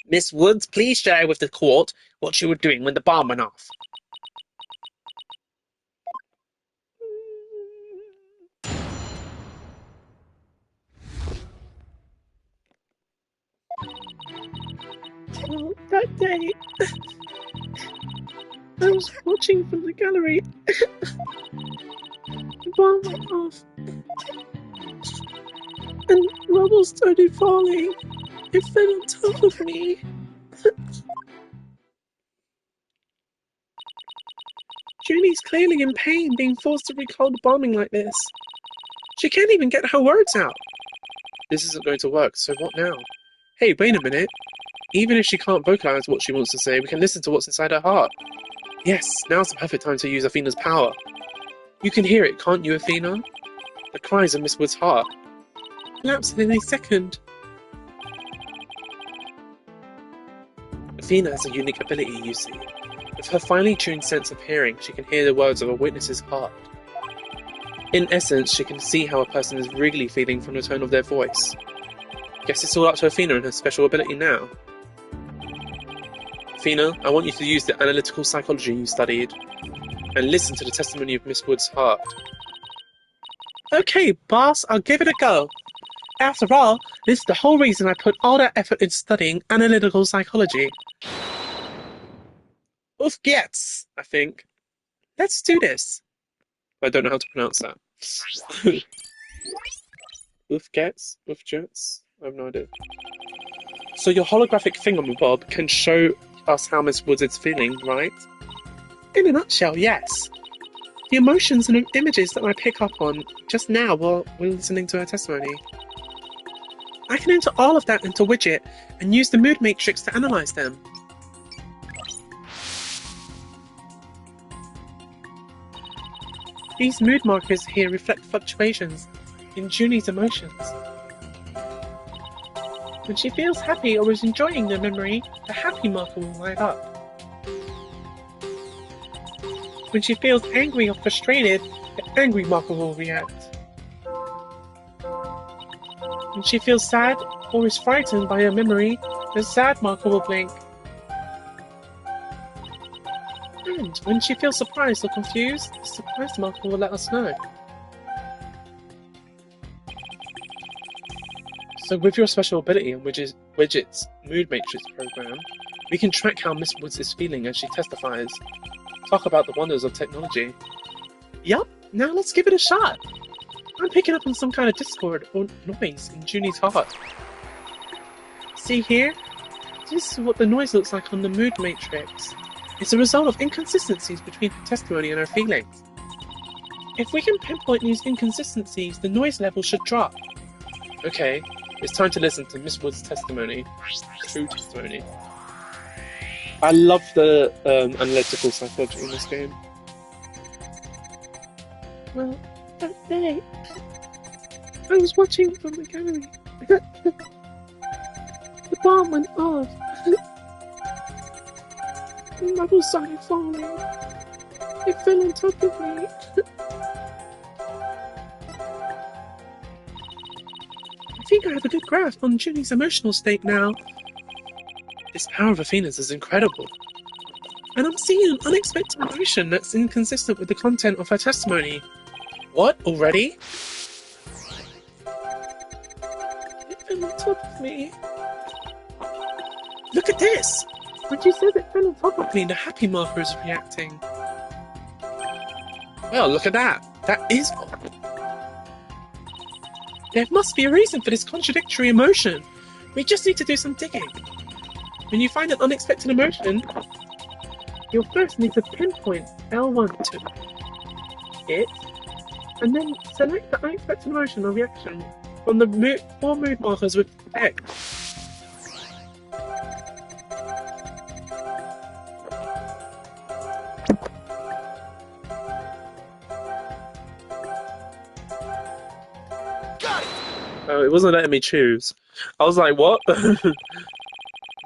Miss Woods, please share with the court what you were doing when the bomb went off. Well, that day, I was watching from the gallery. The bomb went off. And rubble started falling. It fell on top of me. Junie's clearly in pain being forced to recall the bombing like this. She can't even get her words out. This isn't going to work, so what now? Hey, wait a minute. Even if she can't vocalize what she wants to say, we can listen to what's inside her heart. Yes, now's the perfect time to use Athena's power. You can hear it, can't you, Athena? The cries of Miss Wood's heart. Lapse in a second. Athena has a unique ability, you see. With her finely tuned sense of hearing, she can hear the words of a witness's heart. In essence, she can see how a person is really feeling from the tone of their voice. Guess it's all up to Athena and her special ability now. Athena, I want you to use the analytical psychology you studied and listen to the testimony of Miss Wood's heart. Okay, boss, I'll give it a go. After all, this is the whole reason I put all that effort in studying analytical psychology. Oof gets, I think. Let's do this. I don't know how to pronounce that. Oof gets? Oof jets? I have no idea. So your holographic thingamabob can show us how Miss Woods is feeling, right? In a nutshell, yes. The emotions and images that I pick up on just now while we're listening to her testimony. I can enter all of that into Widget and use the mood matrix to analyze them. These mood markers here reflect fluctuations in Junie's emotions. When she feels happy or is enjoying the memory, the happy marker will light up. When she feels angry or frustrated, the angry marker will react. When she feels sad or is frightened by a memory, the sad marker will blink. And when she feels surprised or confused, the surprise marker will let us know. So with your special ability and Widget's Mood Matrix program, we can track how Miss Woods is feeling as she testifies. Talk about the wonders of technology. Yup, now let's give it a shot. I'm picking up on some kind of discord or noise in Junie's heart. See here? This is what the noise looks like on the Mood Matrix. It's a result of inconsistencies between her testimony and her feelings. If we can pinpoint these inconsistencies, the noise level should drop. Okay, it's time to listen to Miss Wood's testimony. True testimony. I love the analytical psychology in this game. Well, that day, I was watching from the gallery. The bomb went off. The rubble started falling. It fell on top of me. I think I have a good grasp on Junie's emotional state now. This power of Athena's is incredible. And I'm seeing an unexpected emotion that's inconsistent with the content of her testimony. What? Already? It fell on top of me. Look at this! When she says it fell on top of me, the happy marker is reacting. Well, look at that. That is odd. There must be a reason for this contradictory emotion. We just need to do some digging. When you find an unexpected emotion, you'll first need to pinpoint L1 to it, and then select the unexpected emotion or reaction from the 4 mood markers with X. Oh, it wasn't letting me choose. I was like, what?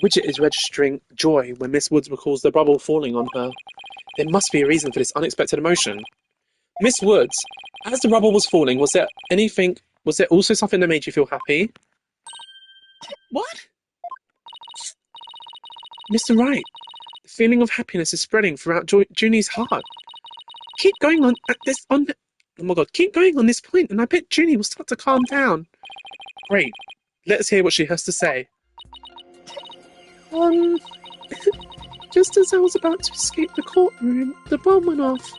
Widget is registering joy when Miss Woods recalls the bubble falling on her. There must be a reason for this unexpected emotion. Miss Woods, as the rubble was falling, was there also something that made you feel happy? What? Mr. Wright, the feeling of happiness is spreading throughout Junie's heart. Keep going on this point, and I bet Junie will start to calm down. Great. Let's hear what she has to say. Just as I was about to escape the courtroom, the bomb went off.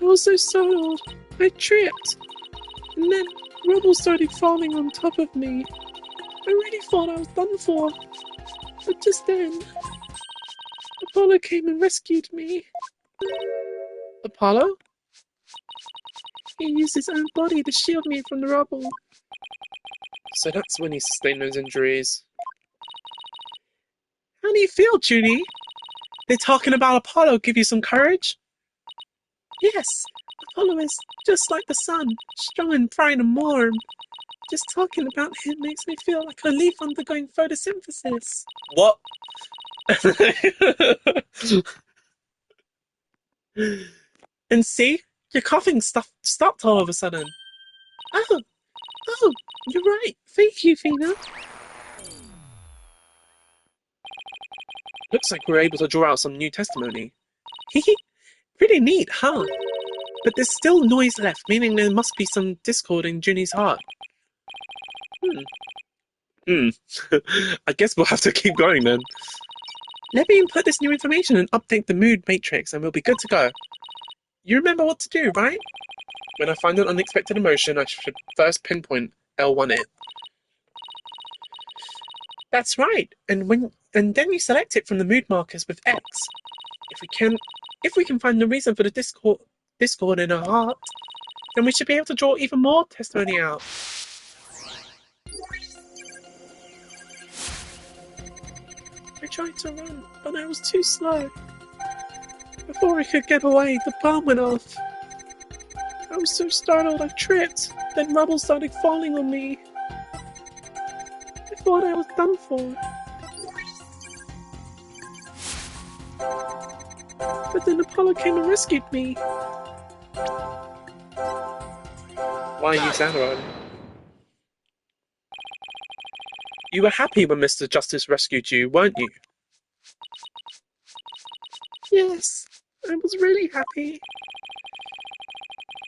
I was so startled, I tripped. And then rubble started falling on top of me. I really thought I was done for. But just then, Apollo came and rescued me. Apollo? He used his own body to shield me from the rubble. So that's when he sustained those injuries. How do you feel, Junie? They're talking about Apollo give you some courage? Yes, Apollo is just like the sun, strong and bright and warm. Just talking about him makes me feel like a leaf undergoing photosynthesis. What? And see, your coughing stopped all of a sudden. Oh, you're right. Thank you, Fina. Looks like we're able to draw out some new testimony. Hehe, pretty neat, huh? But there's still noise left, meaning there must be some discord in Junie's heart. I guess we'll have to keep going then. Let me input this new information and update the mood matrix and we'll be good to go. You remember what to do, right? When I find an unexpected emotion, I should first pinpoint L1 it. That's right, and then you select it from the mood markers with X. If we can find the reason for the discord in her heart, then we should be able to draw even more testimony out. I tried to run, but I was too slow. Before I could get away, the bomb went off. I was so startled I tripped, then rubble started falling on me. I thought I was done for. But then Apollo came and rescued me. Why are you sad about it? You were happy when Mr. Justice rescued you, weren't you? Yes, I was really happy.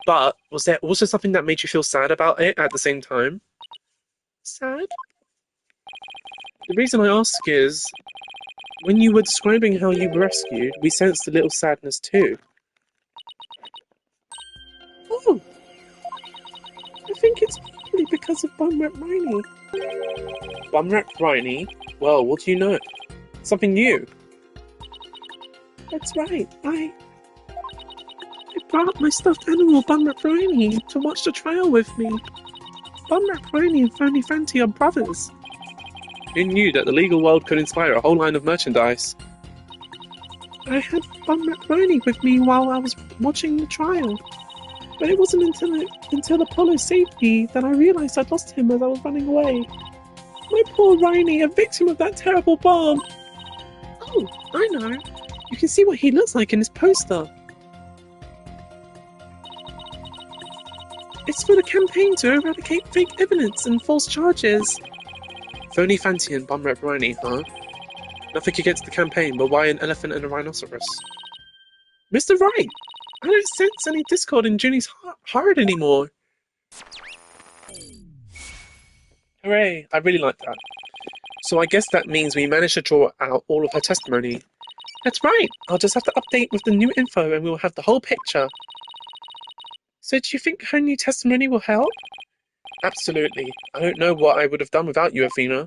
But was there also something that made you feel sad about it at the same time? Sad? The reason I ask is, when you were describing how you were rescued, we sensed a little sadness too. Oh! I think it's probably because of Bumrep Riney. Bumrep Riney? Well, what do you know? Something new? That's right, I brought my stuffed animal Bumrep Riney to watch the trial with me. Bumrep Riney and Phony Fanty are brothers. Who knew that the legal world could inspire a whole line of merchandise? I had Bumrep Riney with me while I was watching the trial. But it wasn't until Apollo saved me that I realized I'd lost him as I was running away. My poor Riney, a victim of that terrible bomb. Oh, I know. You can see what he looks like in his poster. It's for the campaign to eradicate fake evidence and false charges. Phony Fancy and Bomb Rep Riney, huh? Nothing against the campaign, but why an elephant and a rhinoceros? Mr. Wright! I don't sense any discord in Junie's heart anymore. Hooray, I really like that. So I guess that means we managed to draw out all of her testimony. That's right, I'll just have to update with the new info and we'll have the whole picture. So do you think her new testimony will help? Absolutely. I don't know what I would have done without you, Athena.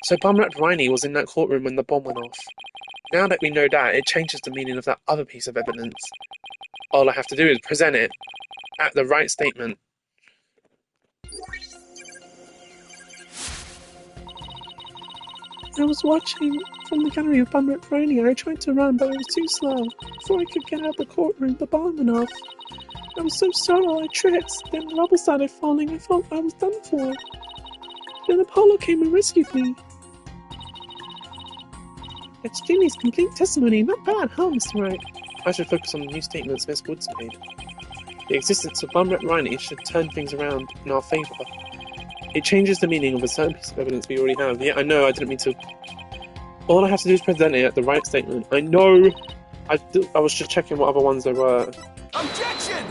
So Bumrat Riney was in that courtroom when the bomb went off. Now that we know that, it changes the meaning of that other piece of evidence. All I have to do is present it at the right statement. I was watching from the gallery of Bumrat Riney. I tried to run, but I was too slow. Before I could get out of the courtroom, the bomb went off. I was so startled, I tripped. Then the rubble started falling. I thought I was done for. Then Apollo came and rescued me. It's Jimmy's complete testimony. Not bad, huh, Mr. Wright? I should focus on the new statements Miss Woods made. The existence of Bumrat Riney should turn things around in our favour. It changes the meaning of a certain piece of evidence we already have. Yeah, I know, I didn't mean to. All I have to do is present it at the right statement. I know. I was just checking what other ones there were. Objection!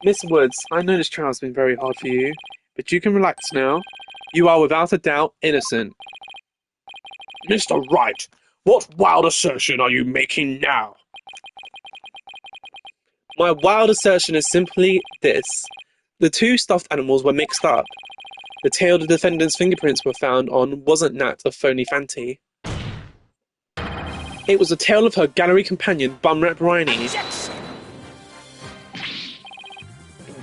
Miss Woods, I know this trial's been very hard for you, but you can relax now. You are without a doubt innocent. Mr. Wright, what wild assertion are you making now? My wild assertion is simply this. The two stuffed animals were mixed up. The tail the defendant's fingerprints were found on wasn't that of Phony Fanty. It was the tail of her gallery companion, Bumrat Riney.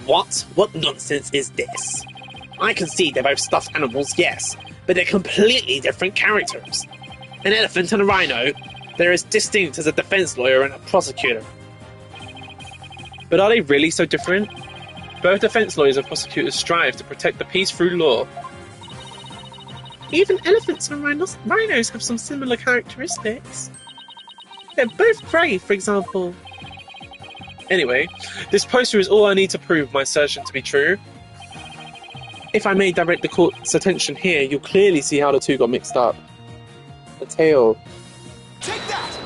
What? What nonsense is this? I can see they're both stuffed animals, yes, but they're completely different characters. An elephant and a rhino, they're as distinct as a defense lawyer and a prosecutor. But are they really so different? Both defense lawyers and prosecutors strive to protect the peace through law. Even elephants and rhinos have some similar characteristics. They're both grey, for example. Anyway, this poster is all I need to prove my assertion to be true. If I may direct the court's attention here, you'll clearly see how the two got mixed up. The tail. Take that!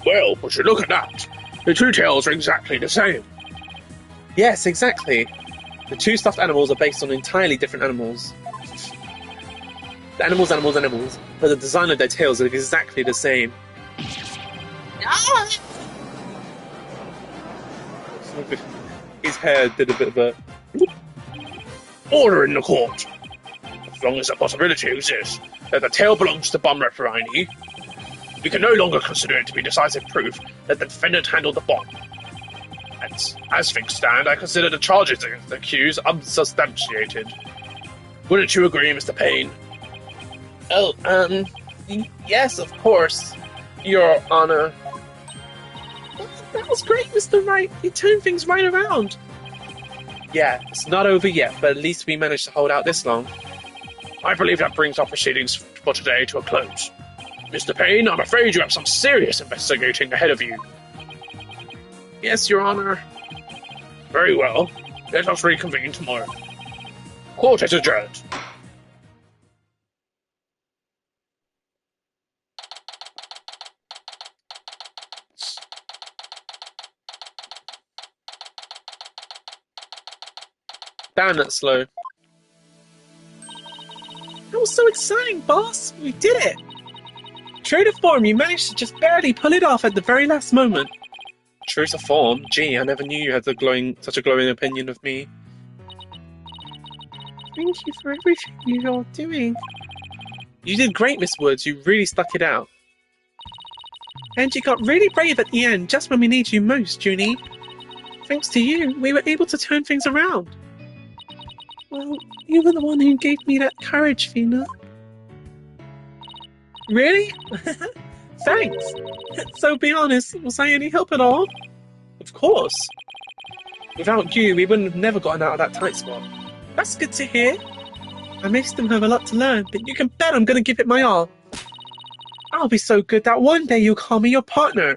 Well, would you look at that? The two tails are exactly the same. Yes, exactly. The two stuffed animals are based on entirely different animals. The animals, but the design of their tails are exactly the same. His hair did a bit of a... Order in the court. As long as the possibility exists that the tail belongs to Bumrat Riney, we can no longer consider it to be decisive proof that the defendant handled the bomb. And as things stand, I consider the charges against the accused unsubstantiated. Wouldn't you agree, Mr. Payne? Oh, yes, of course, Your Honor. That was great, Mr. Wright. You turned things right around. Yeah, it's not over yet, but at least we managed to hold out this long. I believe that brings our proceedings for today to a close. Mr. Payne, I'm afraid you have some serious investigating ahead of you. Yes, Your Honor. Very well. Let us reconvene tomorrow. Court is adjourned. Damn, that's slow. That was so exciting, boss! We did it! True to form, you managed to just barely pull it off at the very last moment. True to form? Gee, I never knew you had such a glowing opinion of me. Thank you for everything you're doing. You did great, Miss Woods. You really stuck it out. And you got really brave at the end, just when we need you most, Junie. Thanks to you, we were able to turn things around. Well, you were the one who gave me that courage, Fina. Really? Thanks. So be honest, was I any help at all? Of course. Without you, we wouldn't have never gotten out of that tight spot. That's good to hear. I may still have a lot to learn, but you can bet I'm going to give it my all. I'll be so good that one day you'll call me your partner.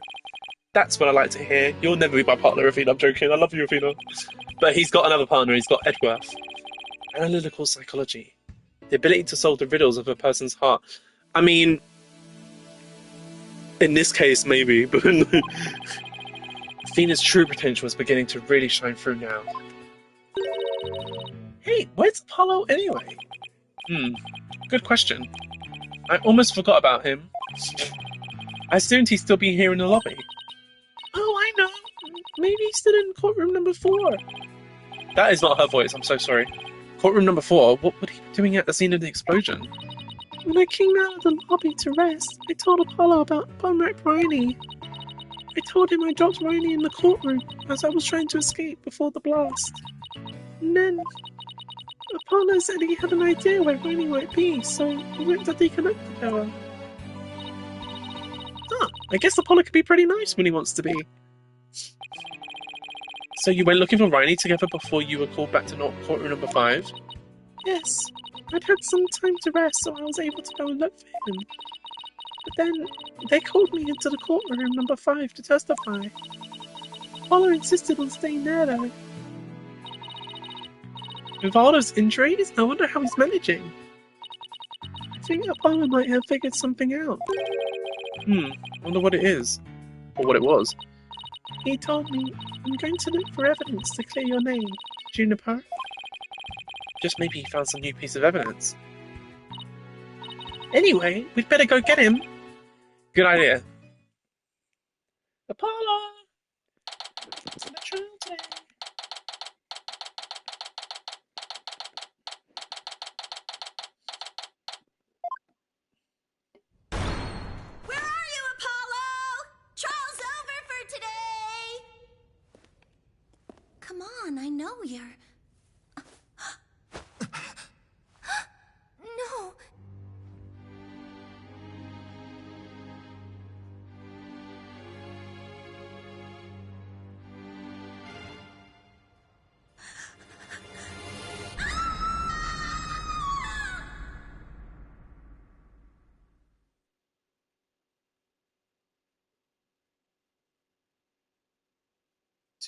That's what I like to hear. You'll never be my partner, Rafina. I'm joking. I love you, Rafina. But he's got another partner. He's got Edworth. Analytical psychology. The ability to solve the riddles of a person's heart. I mean, in this case, maybe, but Athena's true potential is beginning to really shine through now. Hey, where's Apollo anyway? Good question. I almost forgot about him. I assumed he'd still be here in the lobby. Oh, I know. Maybe he's still in courtroom number 4. That is not her voice, I'm so sorry. Courtroom number 4? What would he be doing at the scene of the explosion? When I came out of the lobby to rest, I told Apollo about Bumwreck Riley. I told him I dropped Riley in the courtroom as I was trying to escape before the blast. And then Apollo said he had an idea where Riley might be, so he went to deconnect the tower. I guess Apollo could be pretty nice when he wants to be. So you went looking for Riley together before you were called back to courtroom number 5? Yes. I'd had some time to rest, so I was able to go and look for him. But then, they called me into the courtroom number 5 to testify. Apollo insisted on staying there, though. With all those injuries, I wonder how he's managing. I think Apollo might have figured something out. Wonder what it is. Or what it was. He told me, I'm going to look for evidence to clear your name, Juniper. Just maybe he found some new piece of evidence. Anyway, we'd better go get him. Good idea. Apollo! It's the true day. Where are you, Apollo? Trial's over for today. Come on, I know you're... No.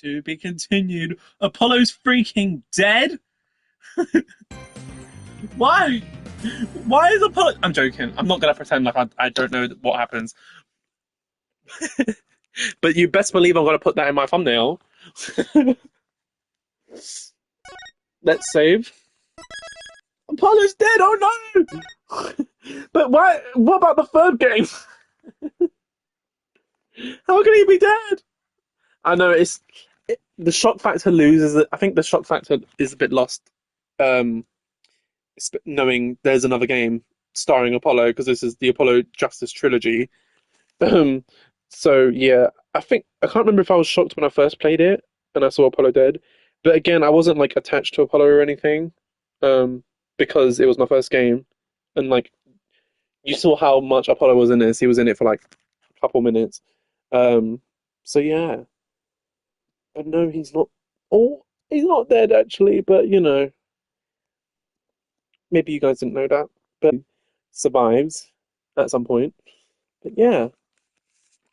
To be continued. Apollo's freaking dead? Why? Why is Apollo... I'm joking. I'm not going to pretend like I don't know what happens. But you best believe I'm going to put that in my thumbnail. Let's save. Apollo's dead! Oh no! But why? What about the third game? How can he be dead? I know the shock factor loses. I think the shock factor is a bit lost. Knowing there's another game starring Apollo because this is the Apollo Justice trilogy. So yeah, I can't remember if I was shocked when I first played it and I saw Apollo dead, but again, I wasn't like attached to Apollo or anything, because it was my first game, and like you saw how much Apollo was in this. He was in it for like a couple minutes. So yeah, but no, he's not. Oh, he's not dead actually, but you know. Maybe you guys didn't know that, but survives at some point. But yeah,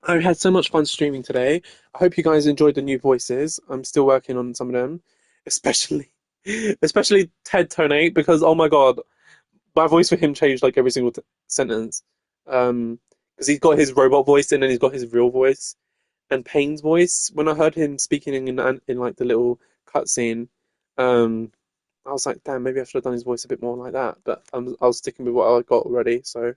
I had so much fun streaming today. I hope you guys enjoyed the new voices. I'm still working on some of them, especially Ted Tonate, because oh my god, my voice for him changed like every single sentence. Because he's got his robot voice and then he's got his real voice. And Payne's voice, when I heard him speaking in like the little cutscene, I was like, damn, maybe I should have done his voice a bit more like that. But I was sticking with what I got already. So,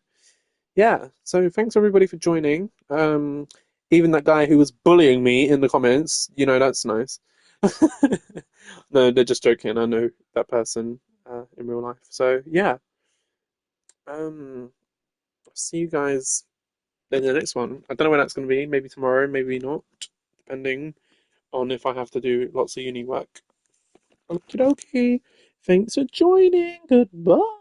yeah. So thanks everybody for joining. Even that guy who was bullying me in the comments, you know, that's nice. No, they're just joking. I know that person in real life. So, yeah. I'll see you guys in the next one. I don't know when that's going to be. Maybe tomorrow, maybe not. Depending on if I have to do lots of uni work. Okie dokie. Thanks for joining. Goodbye.